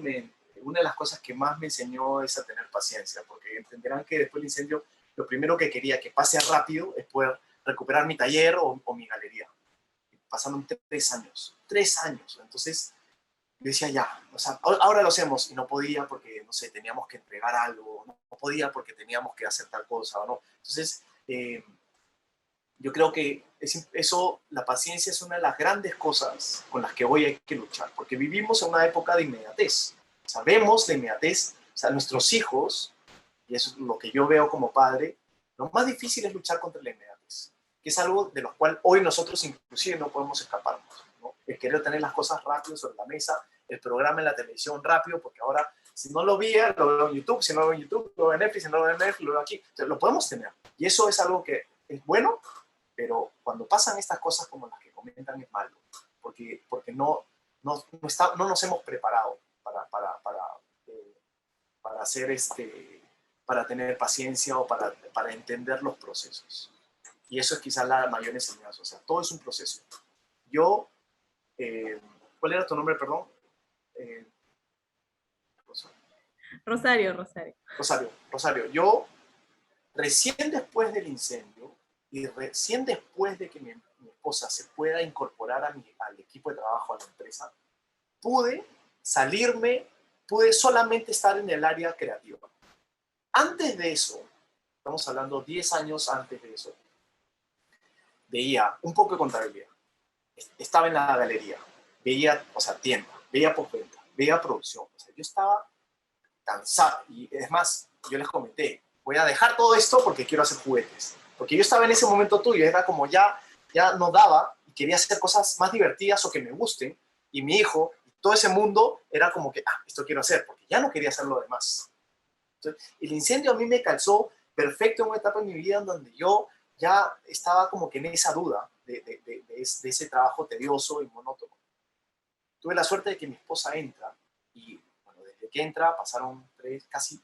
una de las cosas que más me enseñó es a tener paciencia, porque entenderán que después del incendio, lo primero que quería que pase rápido es poder recuperar mi taller o mi galería. Pasaron 3 años, 3 años. Entonces, yo decía, ya, o sea, ahora lo hacemos, y no podía porque, no sé, teníamos que entregar algo, no podía porque teníamos que hacer tal cosa, ¿no? Entonces, yo creo que la paciencia es una de las grandes cosas con las que hoy hay que luchar, porque vivimos en una época de inmediatez. Sabemos de inmediatez, o sea, nuestros hijos, y eso es lo que yo veo como padre, lo más difícil es luchar contra la inmediatez, que es algo de lo cual hoy nosotros inclusive no podemos escaparnos, ¿no? El querer tener las cosas rápido sobre la mesa, el programa en la televisión rápido, porque ahora, si no lo veía, lo veo en YouTube, si no lo veo en YouTube, lo veo en Netflix, si no lo veo en Netflix, lo veo aquí. Entonces, lo podemos tener. Y eso es algo que es bueno, pero cuando pasan estas cosas como las que comentan es malo, porque no nos hemos preparado para hacer para tener paciencia o para entender los procesos. Y eso es quizás la mayor enseñanza. O sea, todo es un proceso. Yo, ¿cuál era tu nombre, perdón? Rosario, Rosario. Rosario, yo recién después del incendio y recién después de que mi esposa se pueda incorporar al equipo de trabajo, a la empresa, pude salirme, pude solamente estar en el área creativa. Antes de eso, estamos hablando 10 años antes de eso, veía un poco de contabilidad, estaba en la galería, veía, o sea, tienda, veía postventa, veía producción. O sea, yo estaba cansado y es más, yo les comenté, voy a dejar todo esto porque quiero hacer juguetes. Porque yo estaba en ese momento tuyo, era como ya no daba y quería hacer cosas más divertidas o que me gusten. Y mi hijo, y todo ese mundo era como que, esto quiero hacer, porque ya no quería hacer lo demás. Entonces, el incendio a mí me calzó perfecto en una etapa en mi vida en donde yo ya estaba como que en esa duda de ese trabajo tedioso y monótono. Tuve la suerte de que mi esposa entra y bueno, desde que entra pasaron casi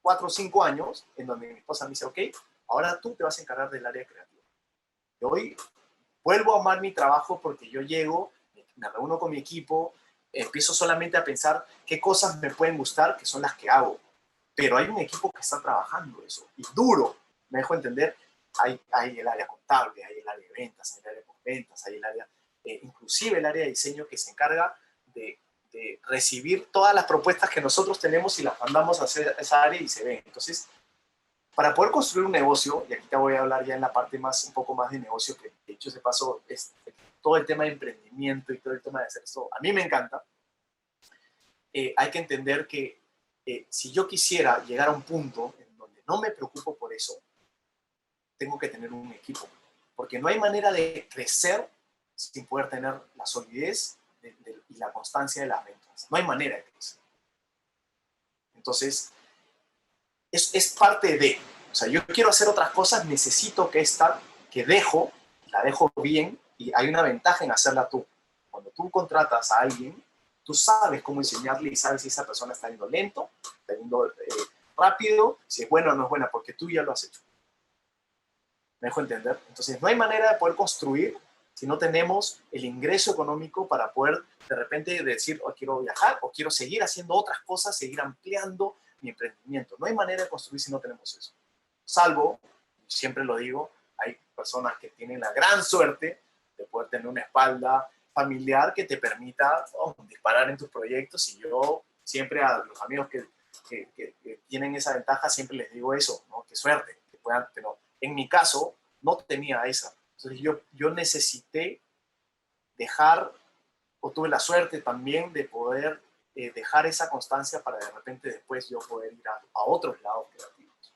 4 o 5 años en donde mi esposa me dice, ok, ahora tú te vas a encargar del área creativa. Y hoy vuelvo a amar mi trabajo porque yo llego, me reúno con mi equipo, empiezo solamente a pensar qué cosas me pueden gustar, que son las que hago. Pero hay un equipo que está trabajando eso, y duro, me dejo entender, hay el área contable, hay el área de ventas, hay el área de postventas, hay el área, inclusive el área de diseño que se encarga de recibir todas las propuestas que nosotros tenemos y las mandamos a esa área y se ven. Entonces, para poder construir un negocio, y aquí te voy a hablar ya en la parte un poco más de negocio, que de hecho se pasó, todo el tema de emprendimiento y todo el tema de hacer esto, a mí me encanta, hay que entender que si yo quisiera llegar a un punto en donde no me preocupo por eso, tengo que tener un equipo, porque no hay manera de crecer sin poder tener la solidez y la constancia de las ventas. No hay manera de crecer. Entonces, es parte de, o sea, yo quiero hacer otras cosas, necesito que esta que la dejo bien, y hay una ventaja en hacerla tú. Cuando tú contratas a alguien, tú sabes cómo enseñarle y sabes si esa persona está yendo lento, está yendo rápido, si es buena o no es buena, porque tú ya lo has hecho. ¿Me dejo entender? Entonces, no hay manera de poder construir si no tenemos el ingreso económico para poder de repente decir, quiero viajar o quiero seguir haciendo otras cosas, seguir ampliando mi emprendimiento. No hay manera de construir si no tenemos eso. Salvo, siempre lo digo, hay personas que tienen la gran suerte de poder tener una espalda familiar que te permita disparar en tus proyectos, y yo siempre a los amigos que tienen esa ventaja siempre les digo eso, ¿no? Qué suerte, que puedan, pero en mi caso no tenía esa. Entonces yo necesité dejar, o tuve la suerte también de poder dejar esa constancia para de repente después yo poder ir a otros lados creativos.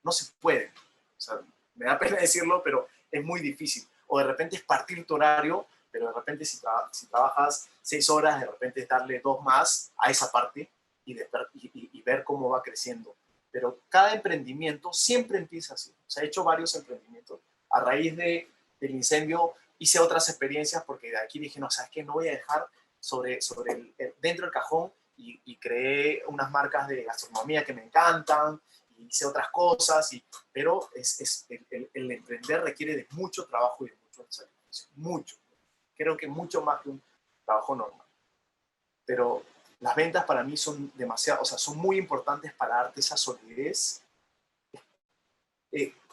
No se puede. O sea, me da pena decirlo, pero es muy difícil. O de repente es partir tu horario, pero de repente si trabajas 6 horas, de repente es darle 2 más a esa parte y ver cómo va creciendo. Pero cada emprendimiento siempre empieza así. O sea, he hecho varios emprendimientos. A raíz del incendio hice otras experiencias porque de aquí dije, no, ¿sabes qué? No voy a dejar dentro del cajón, y creé unas marcas de gastronomía que me encantan, y hice otras cosas, pero el emprender requiere de mucho trabajo y de mucho sacrificio. Mucho. Creo que mucho más que un trabajo normal. Pero las ventas para mí son demasiado, o sea, son muy importantes para darte esa solidez.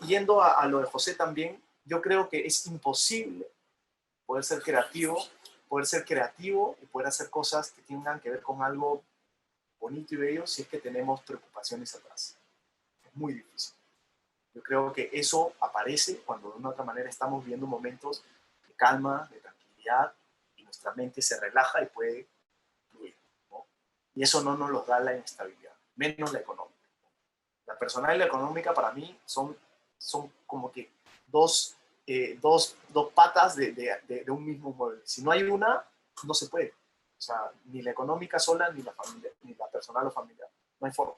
Yendo a lo de José también, yo creo que es imposible poder ser creativo y poder hacer cosas que tengan que ver con algo bonito y bello si es que tenemos preocupaciones atrás. Es muy difícil. Yo creo que eso aparece cuando de una u otra manera estamos viviendo momentos de calma, de tranquilidad, y nuestra mente se relaja y puede fluir, ¿no? Y eso no nos lo da la inestabilidad, menos la económica. La personal y la económica para mí son como que dos patas de un mismo mueble. Si no hay una, no se puede. O sea, ni la económica sola, ni la familia, ni la personal o familiar. No hay forma.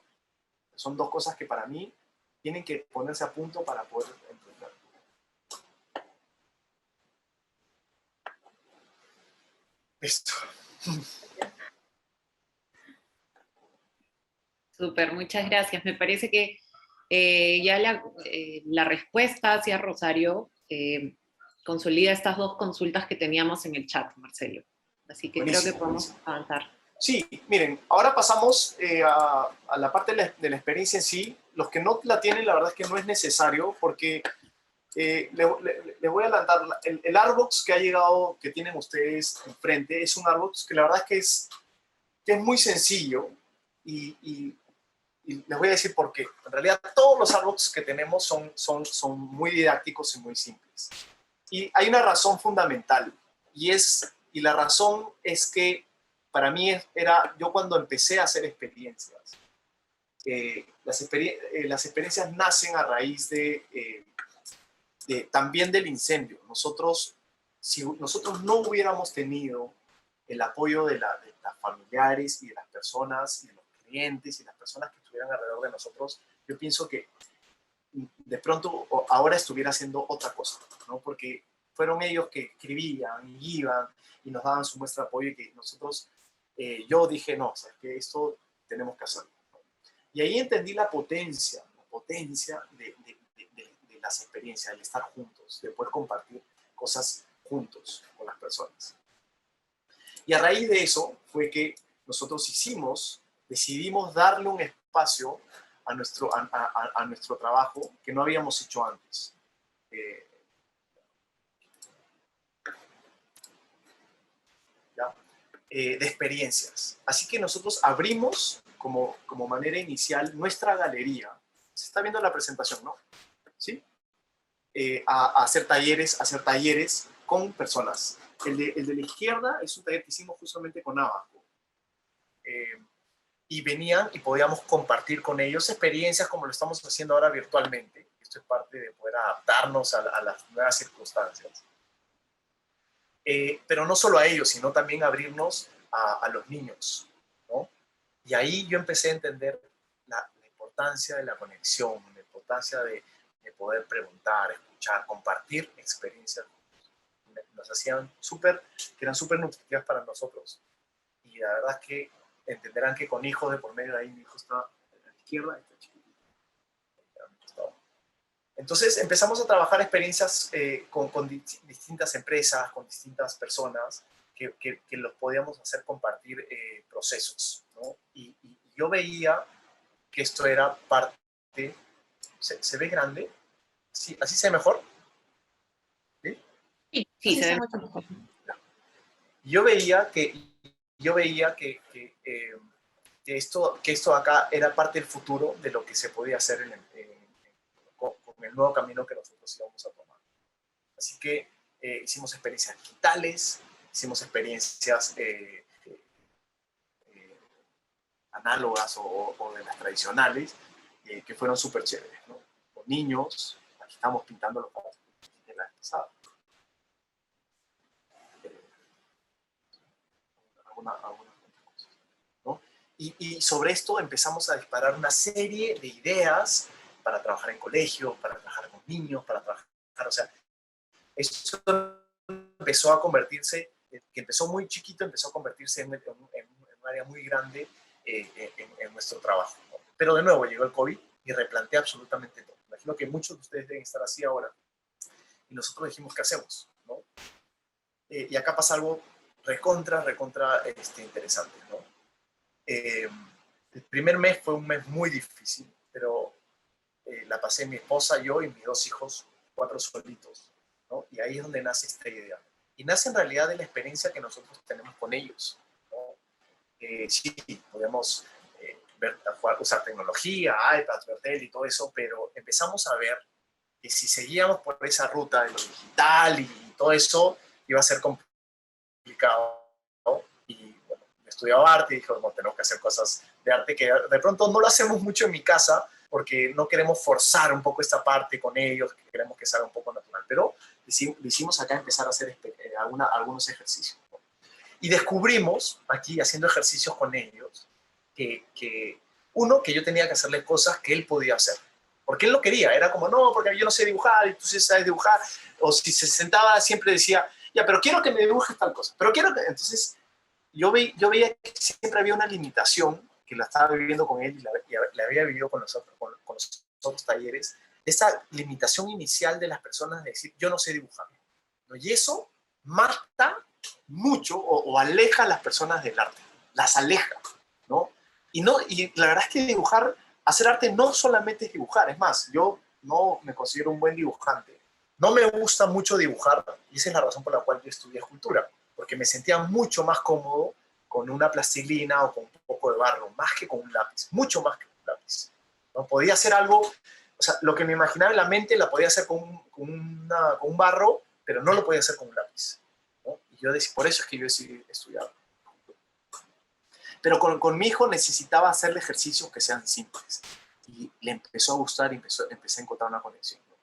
Son dos cosas que para mí tienen que ponerse a punto para poder emprender. Listo. Súper, muchas gracias. Me parece que ya la respuesta hacia Rosario consolida estas dos consultas que teníamos en el chat, Marcelo. Así que creo que podemos avanzar. Sí, miren, ahora pasamos a la parte de la experiencia en sí. Los que no la tienen, la verdad es que no es necesario, porque le voy a adelantar, el Artbox que ha llegado, que tienen ustedes enfrente, es un Artbox que la verdad es que es muy sencillo, y les voy a decir por qué. En realidad, todos los Artbooks que tenemos son muy didácticos y muy simples. Y hay una razón fundamental, y la razón es que para mí yo cuando empecé a hacer experiencias, las experiencias nacen a raíz también del incendio. Si nosotros no hubiéramos tenido el apoyo de las familiares y de las personas y de los clientes y las personas que estuvieran alrededor de nosotros, yo pienso que de pronto ahora estuviera haciendo otra cosa, ¿no? Porque fueron ellos que escribían y iban y nos daban su muestra de apoyo, y que nosotros, yo dije, no, o sea, que esto tenemos que hacerlo, ¿no? Y ahí entendí la potencia de las experiencias, de estar juntos, de poder compartir cosas juntos con las personas. Y a raíz de eso fue que nosotros decidimos darle un espacio a nuestro trabajo que no habíamos hecho antes. De experiencias. Así que nosotros abrimos como manera inicial nuestra galería. Se está viendo la presentación, ¿no? ¿Sí? A hacer talleres con personas. El de la izquierda es un taller que hicimos justamente con Abaco. Y venían y podíamos compartir con ellos experiencias como lo estamos haciendo ahora virtualmente. Esto es parte de poder adaptarnos a las nuevas circunstancias. Pero no solo a ellos, sino también abrirnos a los niños, ¿no? Y ahí yo empecé a entender la importancia de la conexión, la importancia de poder preguntar, escuchar, compartir experiencias. Nos hacían que eran súper nutritivas para nosotros. Y la verdad es que entenderán que con hijos de por medio, de ahí mi hijo está a la izquierda, está chiquitito. Entonces empezamos a trabajar experiencias con distintas empresas, con distintas personas, que los podíamos hacer compartir procesos, ¿no? Y yo veía que esto era parte... ¿Se ve grande? ¿Sí? ¿Así se ve mejor? ¿Sí? Sí, se ve mucho mejor. Yo veía que esto acá era parte del futuro de lo que se podía hacer con el nuevo camino que nosotros íbamos a tomar. Así que hicimos experiencias digitales, hicimos experiencias análogas o de las tradicionales, que fueron súper chéveres, ¿no? Con niños, aquí estamos pintando los cuadros de la pasada. Algunas cosas, ¿no? Y sobre esto empezamos a disparar una serie de ideas para trabajar en colegios, para trabajar con niños, para trabajar, o sea, esto empezó a convertirse, que empezó muy chiquito, empezó a convertirse en un área muy grande en nuestro trabajo, ¿no? Pero de nuevo llegó el COVID y replanteé absolutamente todo. Imagino que muchos de ustedes deben estar así ahora. Y nosotros dijimos, ¿qué hacemos? ¿No? Y acá pasa algo recontra interesante, ¿no? El primer mes fue un mes muy difícil, pero la pasé mi esposa, yo y mis 2 hijos, 4 solitos, ¿no? Y ahí es donde nace esta idea. Y nace en realidad de la experiencia que nosotros tenemos con ellos, ¿no? Sí, podemos usar tecnología, iPads, ver tele y todo eso, pero empezamos a ver que si seguíamos por esa ruta de lo digital y todo eso, iba a ser complicado, ¿no? Y bueno, estudiaba arte y dije, bueno, tenemos que hacer cosas de arte que de pronto no lo hacemos mucho en mi casa, porque no queremos forzar un poco esta parte con ellos, que queremos que sea un poco natural, pero hicimos acá empezar a hacer algunos ejercicios, ¿no? Y descubrimos aquí, haciendo ejercicios con ellos, que yo tenía que hacerle cosas que él podía hacer, porque él lo quería, era como, no, porque yo no sé dibujar, y tú sí sabes dibujar, o si se sentaba siempre decía, ya, pero quiero que me dibujes tal cosa, pero quiero que... Entonces yo veía que siempre había una limitación, que la estaba viviendo con él y la había vivido con nosotros otros talleres, esa limitación inicial de las personas de decir, yo no sé dibujar, ¿no? Y eso mata mucho o aleja a las personas del arte, las aleja, ¿no? Y la verdad es que dibujar, hacer arte no solamente es dibujar, es más, yo no me considero un buen dibujante, no me gusta mucho dibujar, y esa es la razón por la cual yo estudié escultura, porque me sentía mucho más cómodo con una plastilina o con un poco de barro, más que con un lápiz, mucho más que con un lápiz. ¿No? Podía hacer algo, o sea, lo que me imaginaba en la mente la podía hacer con un barro, pero no lo podía hacer con un lápiz. ¿No? Y yo decía, por eso es que yo decidí estudiar. Pero con mi hijo necesitaba hacerle ejercicios que sean simples. Y le empezó a gustar y empecé a encontrar una conexión. ¿No?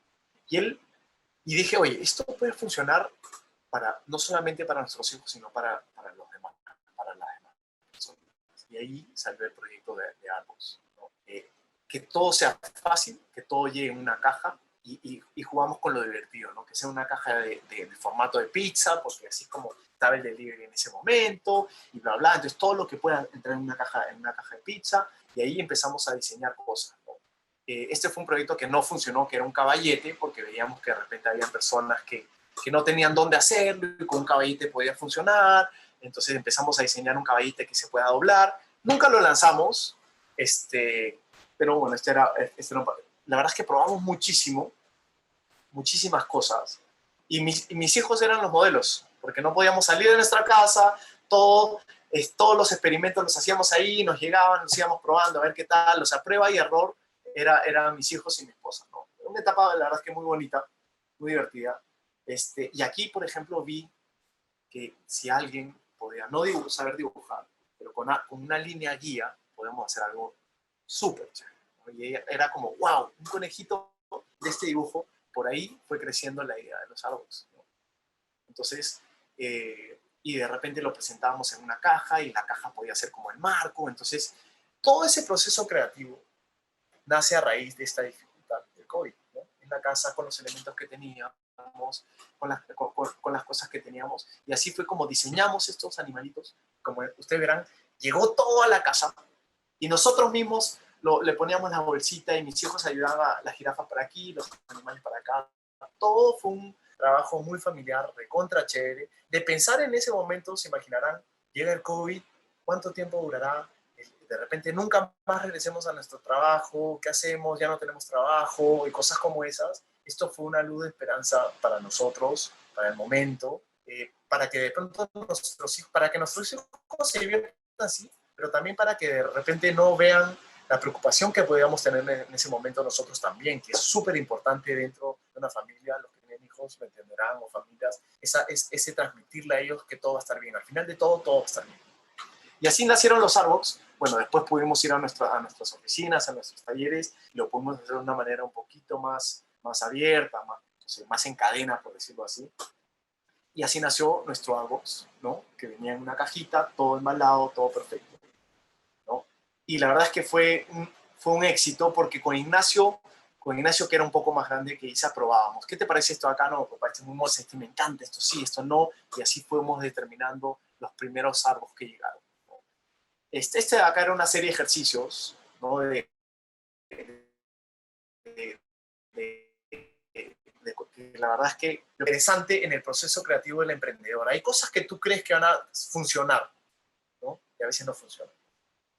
Y dije, oye, esto puede funcionar no solamente para nuestros hijos, sino para los demás, para las demás personas. Y ahí salió el proyecto de Arbos, ¿no? Que todo sea fácil, que todo llegue en una caja y jugamos con lo divertido, ¿no? Que sea una caja de formato de pizza, porque así es como estaba el delivery en ese momento, y bla, bla. Entonces, todo lo que pueda entrar en una caja de pizza, y ahí empezamos a diseñar cosas, ¿no? Este fue un proyecto que no funcionó, que era un caballete, porque veíamos que de repente había personas que no tenían dónde hacerlo, y con un caballete podía funcionar. Entonces empezamos a diseñar un caballete que se pueda doblar. Nunca lo lanzamos, pero bueno, la verdad es que probamos muchísimas cosas. Y mis hijos eran los modelos, porque no podíamos salir de nuestra casa, todos los experimentos los hacíamos ahí, nos llegaban, los íbamos probando a ver qué tal, o sea, prueba y error eran mis hijos y mi esposa, ¿no? Una etapa, la verdad es que muy bonita, muy divertida. Y aquí, por ejemplo, vi que si alguien podía no saber dibujar, pero con una línea guía, podemos hacer algo súper chévere, ¿no? Y era como, wow, un conejito de este dibujo, por ahí fue creciendo la idea de los árboles, ¿no? Entonces, y de repente lo presentábamos en una caja y la caja podía ser como el marco. Entonces, todo ese proceso creativo nace a raíz de esta dificultad del COVID, ¿no? En la casa, con los elementos que teníamos, con las cosas que teníamos, y así fue como diseñamos estos animalitos. Como ustedes verán, llegó todo a la casa y nosotros mismos le poníamos la bolsita y mis hijos ayudaban a las jirafas para aquí, los animales para acá. Todo fue un trabajo muy familiar, recontra chévere, de pensar en ese momento. Se imaginarán, llega el COVID, ¿cuánto tiempo durará? De repente nunca más regresemos a nuestro trabajo, ¿qué hacemos? Ya no tenemos trabajo y cosas como esas. Esto fue una luz de esperanza para nosotros, para el momento, para que de pronto para que nuestros hijos se diviertan así, pero también para que de repente no vean la preocupación que podíamos tener en ese momento nosotros también, que es súper importante dentro de una familia. Los que tienen hijos me entenderán, o familias, ese transmitirle a ellos que todo va a estar bien. Al final de todo va a estar bien. Y así nacieron los Artbox. Bueno, después pudimos ir a nuestras oficinas, a nuestros talleres, y lo pudimos hacer de una manera un poquito más abierta, más en cadena, por decirlo así. Y así nació nuestro Artbox, ¿no? Que venía en una cajita, todo embalado, todo perfecto, ¿no? Y la verdad es que fue un éxito, porque con Ignacio, que era un poco más grande que Isa, probábamos. ¿Qué te parece esto acá? No, papá, este es muy mozo, este me encanta, esto sí, esto no. Y así fuimos determinando los primeros Artbox que llegaron. Este de acá era una serie de ejercicios, ¿no? La verdad es que lo interesante en el proceso creativo del emprendedor, hay cosas que tú crees que van a funcionar, ¿no? Y a veces no funcionan.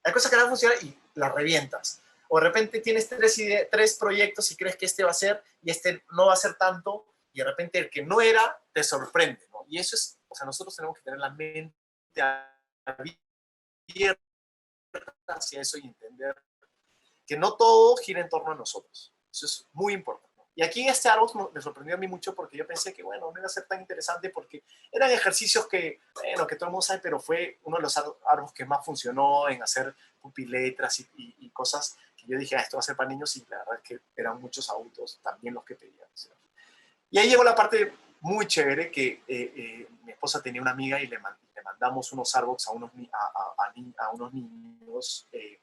Hay cosas que van a funcionar y las revientas. O de repente tienes tres proyectos y crees que este va a ser y este no va a ser tanto, y de repente el que no era te sorprende, ¿no? Y eso es, o sea, nosotros tenemos que tener la mente abierta hacia eso y entender que no todo gira en torno a nosotros. Eso es muy importante. Y aquí este árbol me sorprendió a mí mucho, porque yo pensé que, bueno, no iba a ser tan interesante, porque eran ejercicios que, bueno, que todo el mundo sabe, pero fue uno de los árboles que más funcionó en hacer pupiletras y cosas que yo dije, esto va a ser para niños, y la verdad es que eran muchos adultos también los que pedían. ¿Sí? Y ahí llegó la parte muy chévere, que mi esposa tenía una amiga y le mandamos unos árboles a unos niños de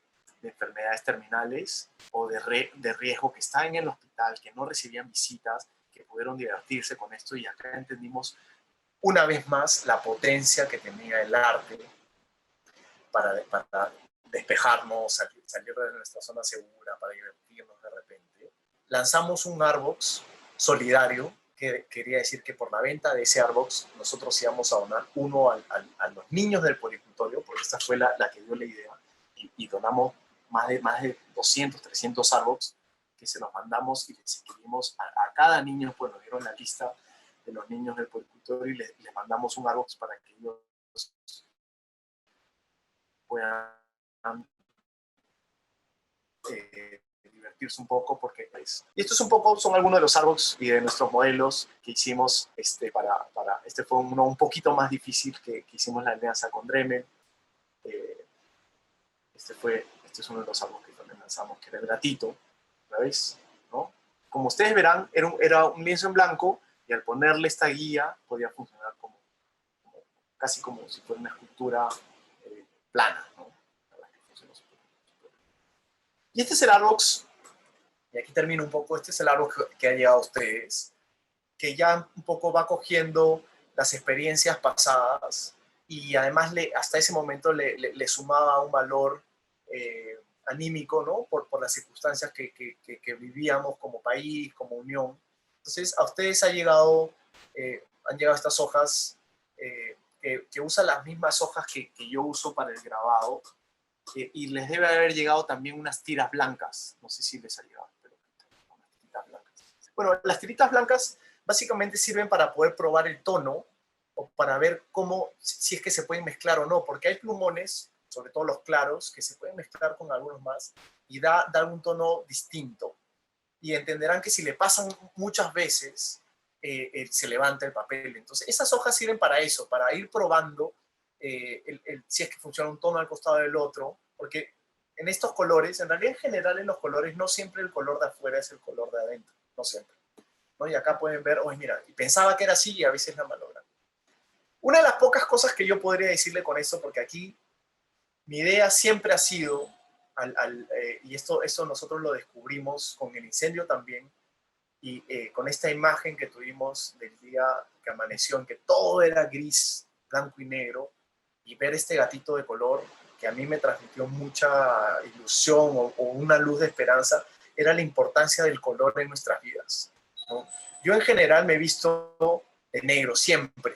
enfermedades terminales o de riesgo, que estaban en el hospital, que no recibían visitas, que pudieron divertirse con esto. Y acá entendimos una vez más la potencia que tenía el arte para despejarnos, salir de nuestra zona segura, para divertirnos de repente. lanzamos un Artbox solidario, que quería decir que por la venta de ese Artbox nosotros íbamos a donar uno a los niños del policultorio, porque esta fue la que dio la idea, y donamos más de 200, 300 Artbox que se los mandamos y les escribimos a cada niño, pues nos dieron la lista de los niños del policultorio y les mandamos un Artbox para que ellos puedan divertirse un poco, porque pues, y estos un poco son algunos de los Artbox y de nuestros modelos que hicimos este fue uno un poquito más difícil que hicimos la alianza con Dremen. Este es uno de los Artbox que también lanzamos, que era el gatito, ¿sabes? ¿No? Como ustedes verán, era un lienzo en blanco, y al ponerle esta guía podía funcionar casi como si fuera una escultura plana, ¿no? Y este es el Artbox, y aquí termino un poco, este es el Artbox que ha llegado a ustedes, que ya un poco va cogiendo las experiencias pasadas, y además hasta ese momento le sumaba un valor anímico, ¿no? Por las circunstancias que vivíamos como país, como unión. Entonces, a ustedes han llegado estas hojas que usan las mismas hojas que yo uso para el grabado, y les debe haber llegado también unas tiras blancas. No sé si les ha llegado, pero unas tiritas blancas. Bueno, las tiritas blancas básicamente sirven para poder probar el tono o para ver si es que se pueden mezclar o no, porque hay plumones, sobre todo los claros, que se pueden mezclar con algunos más y da un tono distinto. Y entenderán que si le pasan muchas veces, se levanta el papel. Entonces, esas hojas sirven para eso, para ir probando si es que funciona un tono al costado del otro, porque en estos colores, en realidad en general en los colores, no siempre el color de afuera es el color de adentro, no siempre, ¿no? Y acá pueden ver, oye, mira, y pensaba que era así y a veces la malogran. Una de las pocas cosas que yo podría decirle con esto, porque aquí mi idea siempre ha sido, y esto nosotros lo descubrimos con el incendio también, y con esta imagen que tuvimos del día que amaneció, en que todo era gris, blanco y negro, y ver este gatito de color que a mí me transmitió mucha ilusión o una luz de esperanza, era la importancia del color en nuestras vidas, ¿no? Yo en general me he visto de negro siempre,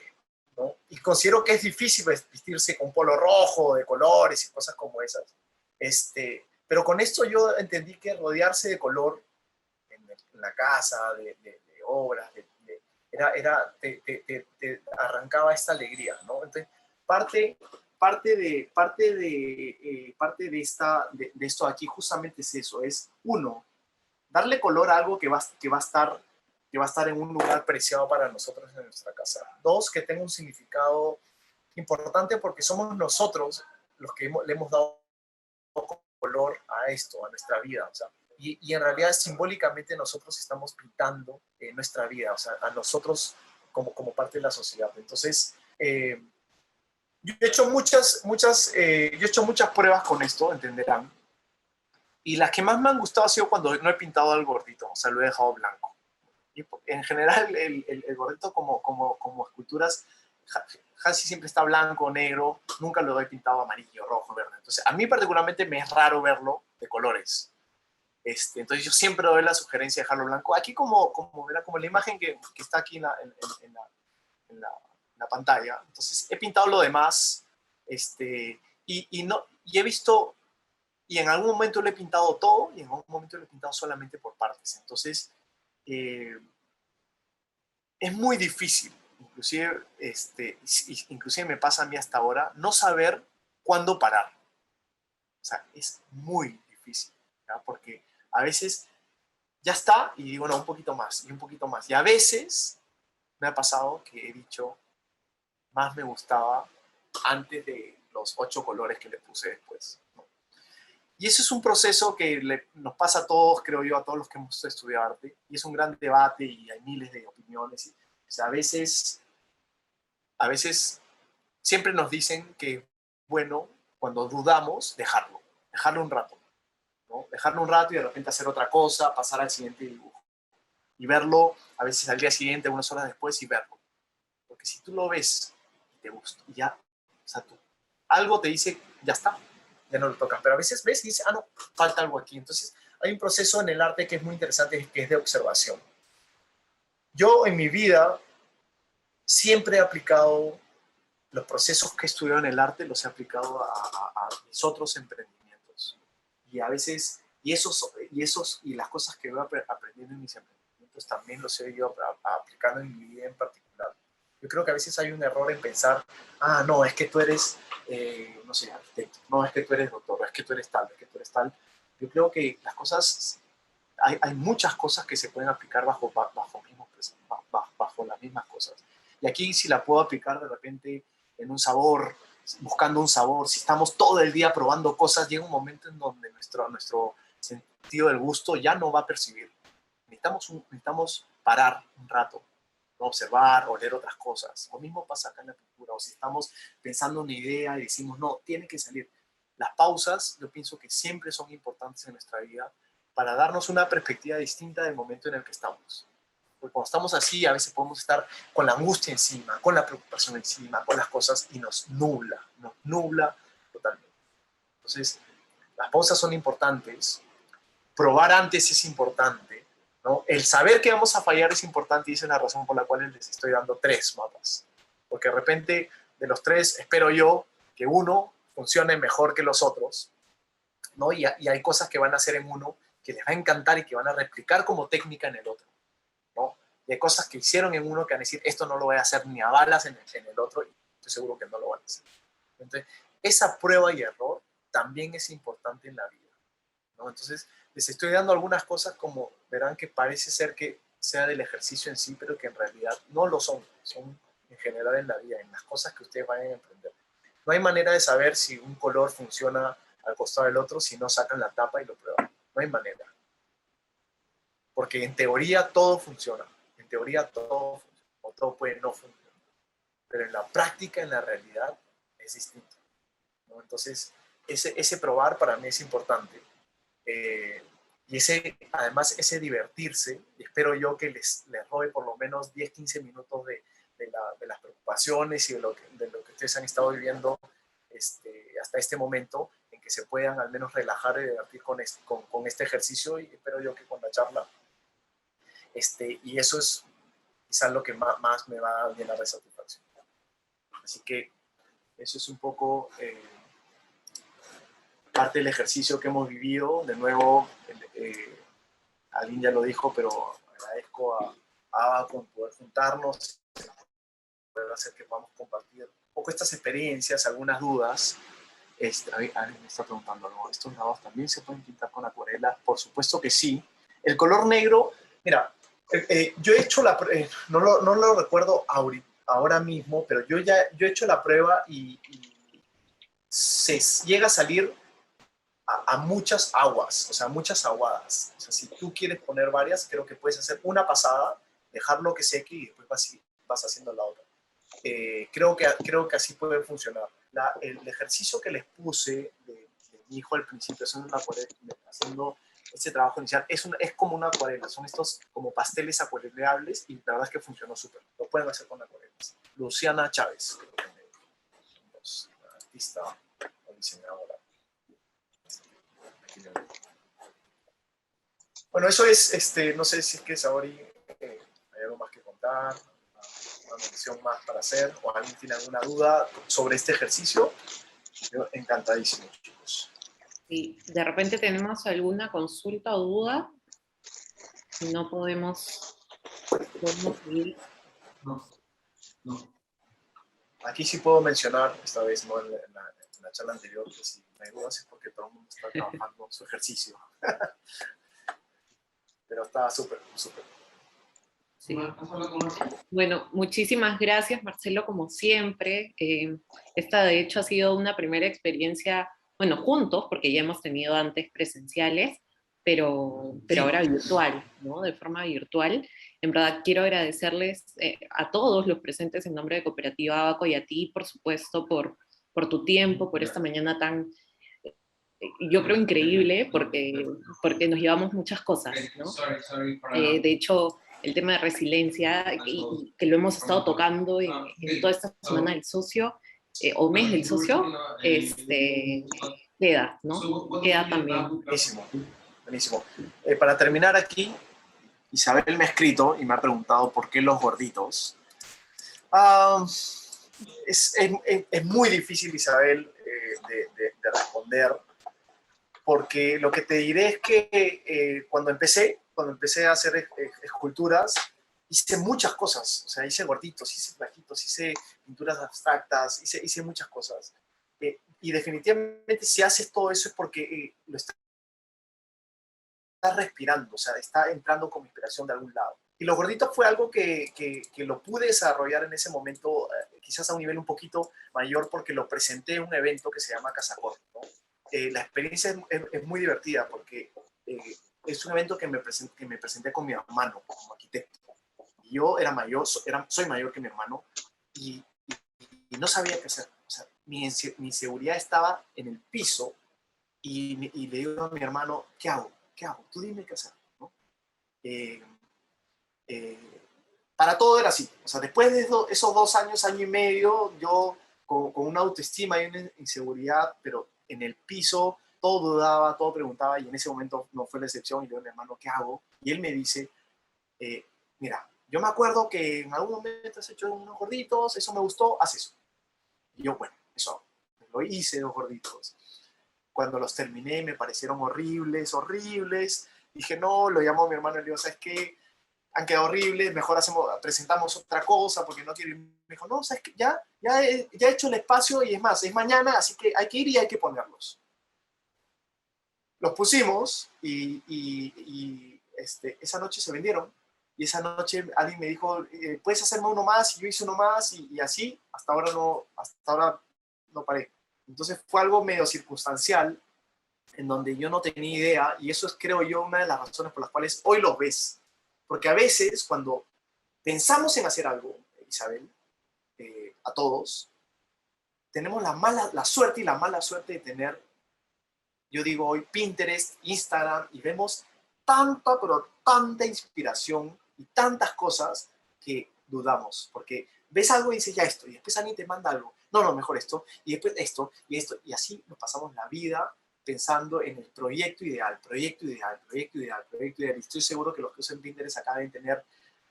¿no? Y considero que es difícil vestirse con polo rojo, de colores y cosas como esas. Pero con esto yo entendí que rodearse de color en la casa, de obras, te arrancaba esta alegría, ¿no? Entonces, parte de esto aquí justamente es eso, es uno, darle color a algo que va a estar en un lugar preciado para nosotros en nuestra casa. Dos, que tenga un significado importante porque somos nosotros los que le hemos dado color a esto, a nuestra vida, o sea, y en realidad simbólicamente nosotros estamos pintando nuestra vida, o sea, a nosotros como parte de la sociedad. Entonces, yo he hecho muchas pruebas con esto, entenderán, y las que más me han gustado ha sido cuando no he pintado al gordito, o sea, lo he dejado blanco. Y en general, el gordito como esculturas casi siempre está blanco, negro, nunca lo he pintado amarillo, rojo, verde. Entonces, a mí particularmente me es raro verlo de colores. Entonces, yo siempre doy la sugerencia de dejarlo blanco. Aquí como la imagen que está aquí en la pantalla. Entonces, he pintado lo demás, y he visto, y en algún momento lo he pintado todo, y en algún momento lo he pintado solamente por partes. Entonces, es muy difícil, inclusive me pasa a mí hasta ahora, no saber cuándo parar. O sea, es muy difícil, ¿ya? Porque a veces ya está y digo, no, un poquito más y un poquito más. Y a veces me ha pasado que he dicho, más me gustaba antes de los 8 colores que le puse después, ¿no? Y eso es un proceso que nos pasa a todos, creo yo, a todos los que hemos estudiado arte, y es un gran debate y hay miles de opiniones. O sea, a veces siempre nos dicen que, bueno, cuando dudamos, dejarlo un rato, ¿no? Dejarlo un rato y de repente hacer otra cosa, pasar al siguiente dibujo. Y verlo a veces al día siguiente, unas horas después, y verlo. Porque si tú lo ves y te gusta, y ya, o sea, algo te dice, ya está, ya no lo tocas. Pero a veces ves y dices, no, falta algo aquí. Entonces hay un proceso en el arte que es muy interesante, que es de observación. Yo en mi vida siempre he aplicado los procesos que he estudiado en el arte, los he aplicado a mis otros emprendimientos. Y a veces, y las cosas que voy aprendiendo en mis emprendimientos también los he ido aplicando en mi vida en particular. Yo creo que a veces hay un error en pensar, no, es que tú eres, no sé, arquitecto, no, es que tú eres doctor, es que tú eres tal, es que tú eres tal. Yo creo que las cosas, hay muchas cosas que se pueden aplicar bajo las mismas cosas. Y aquí si la puedo aplicar de repente en un sabor, buscando un sabor, si estamos todo el día probando cosas, llega un momento en donde nuestro sentido del gusto ya no va a percibir. Necesitamos parar un rato, ¿no? Observar, oler otras cosas. Lo mismo pasa acá en la pintura, o si estamos pensando una idea y decimos, no, tiene que salir. Las pausas, yo pienso que siempre son importantes en nuestra vida para darnos una perspectiva distinta del momento en el que estamos. Porque cuando estamos así, a veces podemos estar con la angustia encima, con la preocupación encima, con las cosas, y nos nubla totalmente. Entonces, las pausas son importantes, probar antes es importante, ¿no? El saber que vamos a fallar es importante, y esa es la razón por la cual les estoy dando 3 mapas. Porque de repente, de los 3, espero yo que uno funcione mejor que los otros, ¿no? Y hay cosas que van a hacer en uno que les va a encantar y que van a replicar como técnica en el otro, ¿no? Y hay cosas que hicieron en uno que van a decir, esto no lo voy a hacer ni a balas en el otro, y estoy seguro que no lo van a hacer. Entonces, esa prueba y error también es importante en la vida, ¿no? Entonces, les estoy dando algunas cosas como verán que parece ser que sea del ejercicio en sí, pero que en realidad no lo son en general en la vida, en las cosas que ustedes vayan a emprender. No hay manera de saber si un color funciona al costado del otro si no sacan la tapa y lo prueban. No hay manera. Porque en teoría todo funciona. En teoría todo funciona. O todo puede no funcionar. Pero en la práctica, en la realidad, es distinto, ¿no? Entonces, ese probar para mí es importante. Y además ese divertirse, y espero yo que les robe por lo menos 10, 15 minutos de las preocupaciones y de lo que ustedes han estado viviendo hasta este momento, en que se puedan al menos relajar y divertir con este ejercicio, y espero yo que con la charla. Y eso es quizás lo que más me va a llenar de satisfacción. Así que eso es un poco parte del ejercicio que hemos vivido. De nuevo, alguien ya lo dijo, pero agradezco a Ava por poder juntarnos, poder hacer que podamos compartir un poco estas experiencias, algunas dudas. Alguien me está preguntando, ¿no? ¿Estos lados también se pueden pintar con acuarela? Por supuesto que sí. El color negro, mira, yo he hecho no lo recuerdo ahora mismo, pero yo he hecho la prueba y se llega a salir a muchas aguas, o sea, muchas aguadas. O sea, si tú quieres poner varias, creo que puedes hacer una pasada, dejarlo que seque y después vas haciendo la otra. Creo que así puede funcionar. El ejercicio que les puse de mi hijo al principio, haciendo este trabajo inicial, es como una acuarela. Son estos como pasteles acuarelables y la verdad es que funcionó súper. Lo pueden hacer con acuarelas. Luciana Chávez, una artista o diseñadora. Bueno, eso es, no sé si es que Saori hay algo más que contar, una mención más para hacer, o alguien tiene alguna duda sobre este ejercicio. Yo encantadísimo, chicos. Si de repente tenemos alguna consulta o duda, no podemos seguir. No. Aquí sí puedo mencionar, esta vez no en la charla anterior, que si no hay dudas es porque todo el mundo está trabajando su ejercicio. Pero está súper, súper. Sí. Bueno, muchísimas gracias, Marcelo, como siempre. Esta, de hecho, ha sido una primera experiencia, bueno, juntos, porque ya hemos tenido antes presenciales, pero ahora virtual, ¿no? De forma virtual. En verdad, quiero agradecerles a todos los presentes en nombre de Cooperativa Abaco y a ti, por supuesto, por tu tiempo, por esta mañana tan, yo creo, increíble, porque nos llevamos muchas cosas, ¿no? De hecho, el tema de resiliencia, y que lo hemos estado tocando en toda esta semana del socio, o mes del socio, queda, ¿no? Queda también. Buenísimo. Buenísimo. Para terminar aquí, Isabel me ha escrito y me ha preguntado por qué los gorditos. Es muy difícil, Isabel, de responder, porque lo que te diré es que cuando empecé a hacer esculturas, hice muchas cosas. O sea, hice gorditos, hice flaquitos, hice pinturas abstractas, hice muchas cosas. Y definitivamente si haces todo eso es porque lo estás respirando, o sea, está entrando como inspiración de algún lado. Y los gorditos fue algo que lo pude desarrollar en ese momento, quizás a un nivel un poquito mayor, porque lo presenté en un evento que se llama Casacorte, ¿no? La experiencia es muy divertida porque es un evento que me presenté con mi hermano como arquitecto. Y yo era mayor, soy mayor que mi hermano y no sabía qué hacer. O sea, mi inseguridad estaba en el piso y le digo a mi hermano, ¿qué hago? ¿Qué hago? Tú dime qué hacer, ¿no? Para todo era así. O sea, después de esos 2 años, año y medio, yo con una autoestima y una inseguridad, pero en el piso, todo dudaba, todo preguntaba, y en ese momento no fue la excepción. Y le digo a mi hermano, ¿qué hago? Y él me dice, mira, yo me acuerdo que en algún momento has hecho unos gorditos, eso me gustó, haz eso. Y yo, bueno, eso, lo hice, los gorditos. Cuando los terminé me parecieron horribles, horribles. Dije, no, lo llamo a mi hermano y le digo, ¿sabes qué? Han quedado horribles, mejor presentamos otra cosa porque no quiero ir. Me dijo, no, ¿sabes qué? Ya he hecho el espacio y es más, es mañana, así que hay que ir y hay que ponerlos. Los pusimos y esa noche se vendieron. Y esa noche alguien me dijo, ¿puedes hacerme uno más? Y yo hice uno más y así, hasta ahora no paré. Entonces fue algo medio circunstancial, en donde yo no tenía idea, y eso es, creo yo, una de las razones por las cuales hoy los ves. Porque a veces, cuando pensamos en hacer algo, Isabel, a todos, tenemos la suerte y la mala suerte de tener, yo digo hoy, Pinterest, Instagram, y vemos tanta, pero tanta inspiración y tantas cosas que dudamos, porque ves algo y dices, ya esto, y después alguien te manda algo, no, mejor esto, y después esto, y así nos pasamos la vida pensando en el proyecto ideal, proyecto ideal, proyecto ideal, proyecto ideal, y estoy seguro que los que usan Pinterest acá deben tener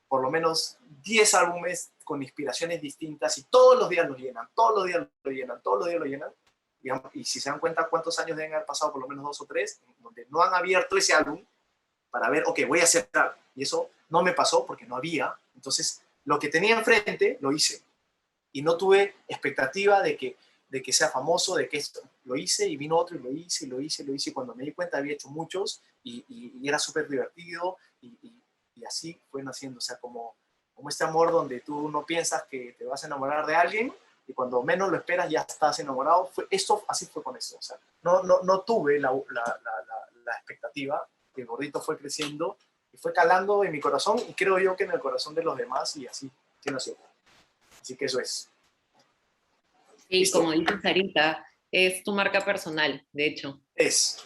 por lo menos 10 álbumes con inspiraciones distintas, y todos los días los llenan, todos los días lo llenan, todos los días lo llenan, y si se dan cuenta cuántos años deben haber pasado, por lo menos 2 o 3, donde no han abierto ese álbum para ver, ok, voy a hacer algo. Y eso no me pasó porque no había. Entonces, lo que tenía enfrente, lo hice. Y no tuve expectativa de que sea famoso, de que esto. Lo hice y vino otro y lo hice, y lo hice, y lo hice. Y cuando me di cuenta había hecho muchos y era súper divertido y así fue naciendo. O sea, como este amor donde tú no piensas que te vas a enamorar de alguien y cuando menos lo esperas ya estás enamorado. Así fue con eso. O sea, no tuve la expectativa. El gordito fue creciendo y fue calando en mi corazón y creo yo que en el corazón de los demás y así nació. Así que eso es. Sí, ¿Listo? como dices Sarita, es tu marca personal, de hecho. Es.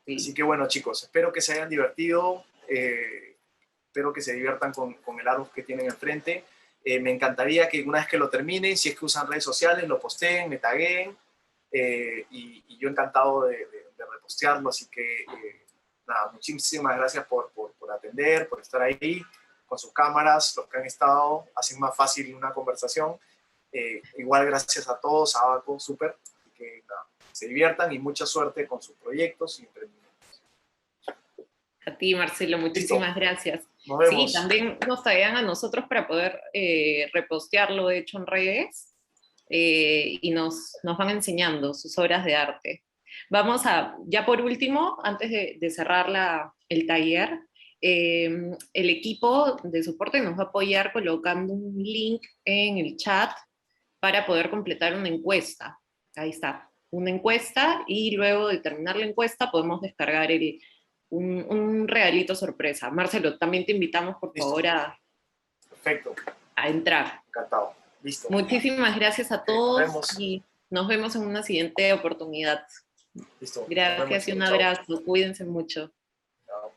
Sí. Así que bueno, chicos, espero que se hayan divertido, espero que se diviertan con el árbol que tienen enfrente. Me encantaría que una vez que lo terminen, si es que usan redes sociales, lo posteen, me tagueen, y yo encantado de repostearlo. Así que nada, muchísimas gracias por atender, por estar ahí con sus cámaras. Los que han estado hacen más fácil una conversación. Igual gracias a todos, a Abaco, súper. Así que nada, se diviertan y mucha suerte con sus proyectos y emprendimientos. A ti, Marcelo, muchísimas gracias. Nos vemos. Sí, también nos taguean a nosotros para poder repostearlo, de hecho, en redes, y nos van enseñando sus obras de arte. Vamos ya por último, antes de cerrar el taller, el equipo de soporte nos va a apoyar colocando un link en el chat para poder completar una encuesta. Ahí está, una encuesta, y luego de terminar la encuesta podemos descargar un regalito sorpresa. Marcelo, también te invitamos, por favor, Perfecto. A entrar. Encantado. Listo. Muchísimas gracias a todos, nos vemos. y nos vemos en una siguiente oportunidad. Listo. Gracias y un abrazo. Cuídense mucho. Chao.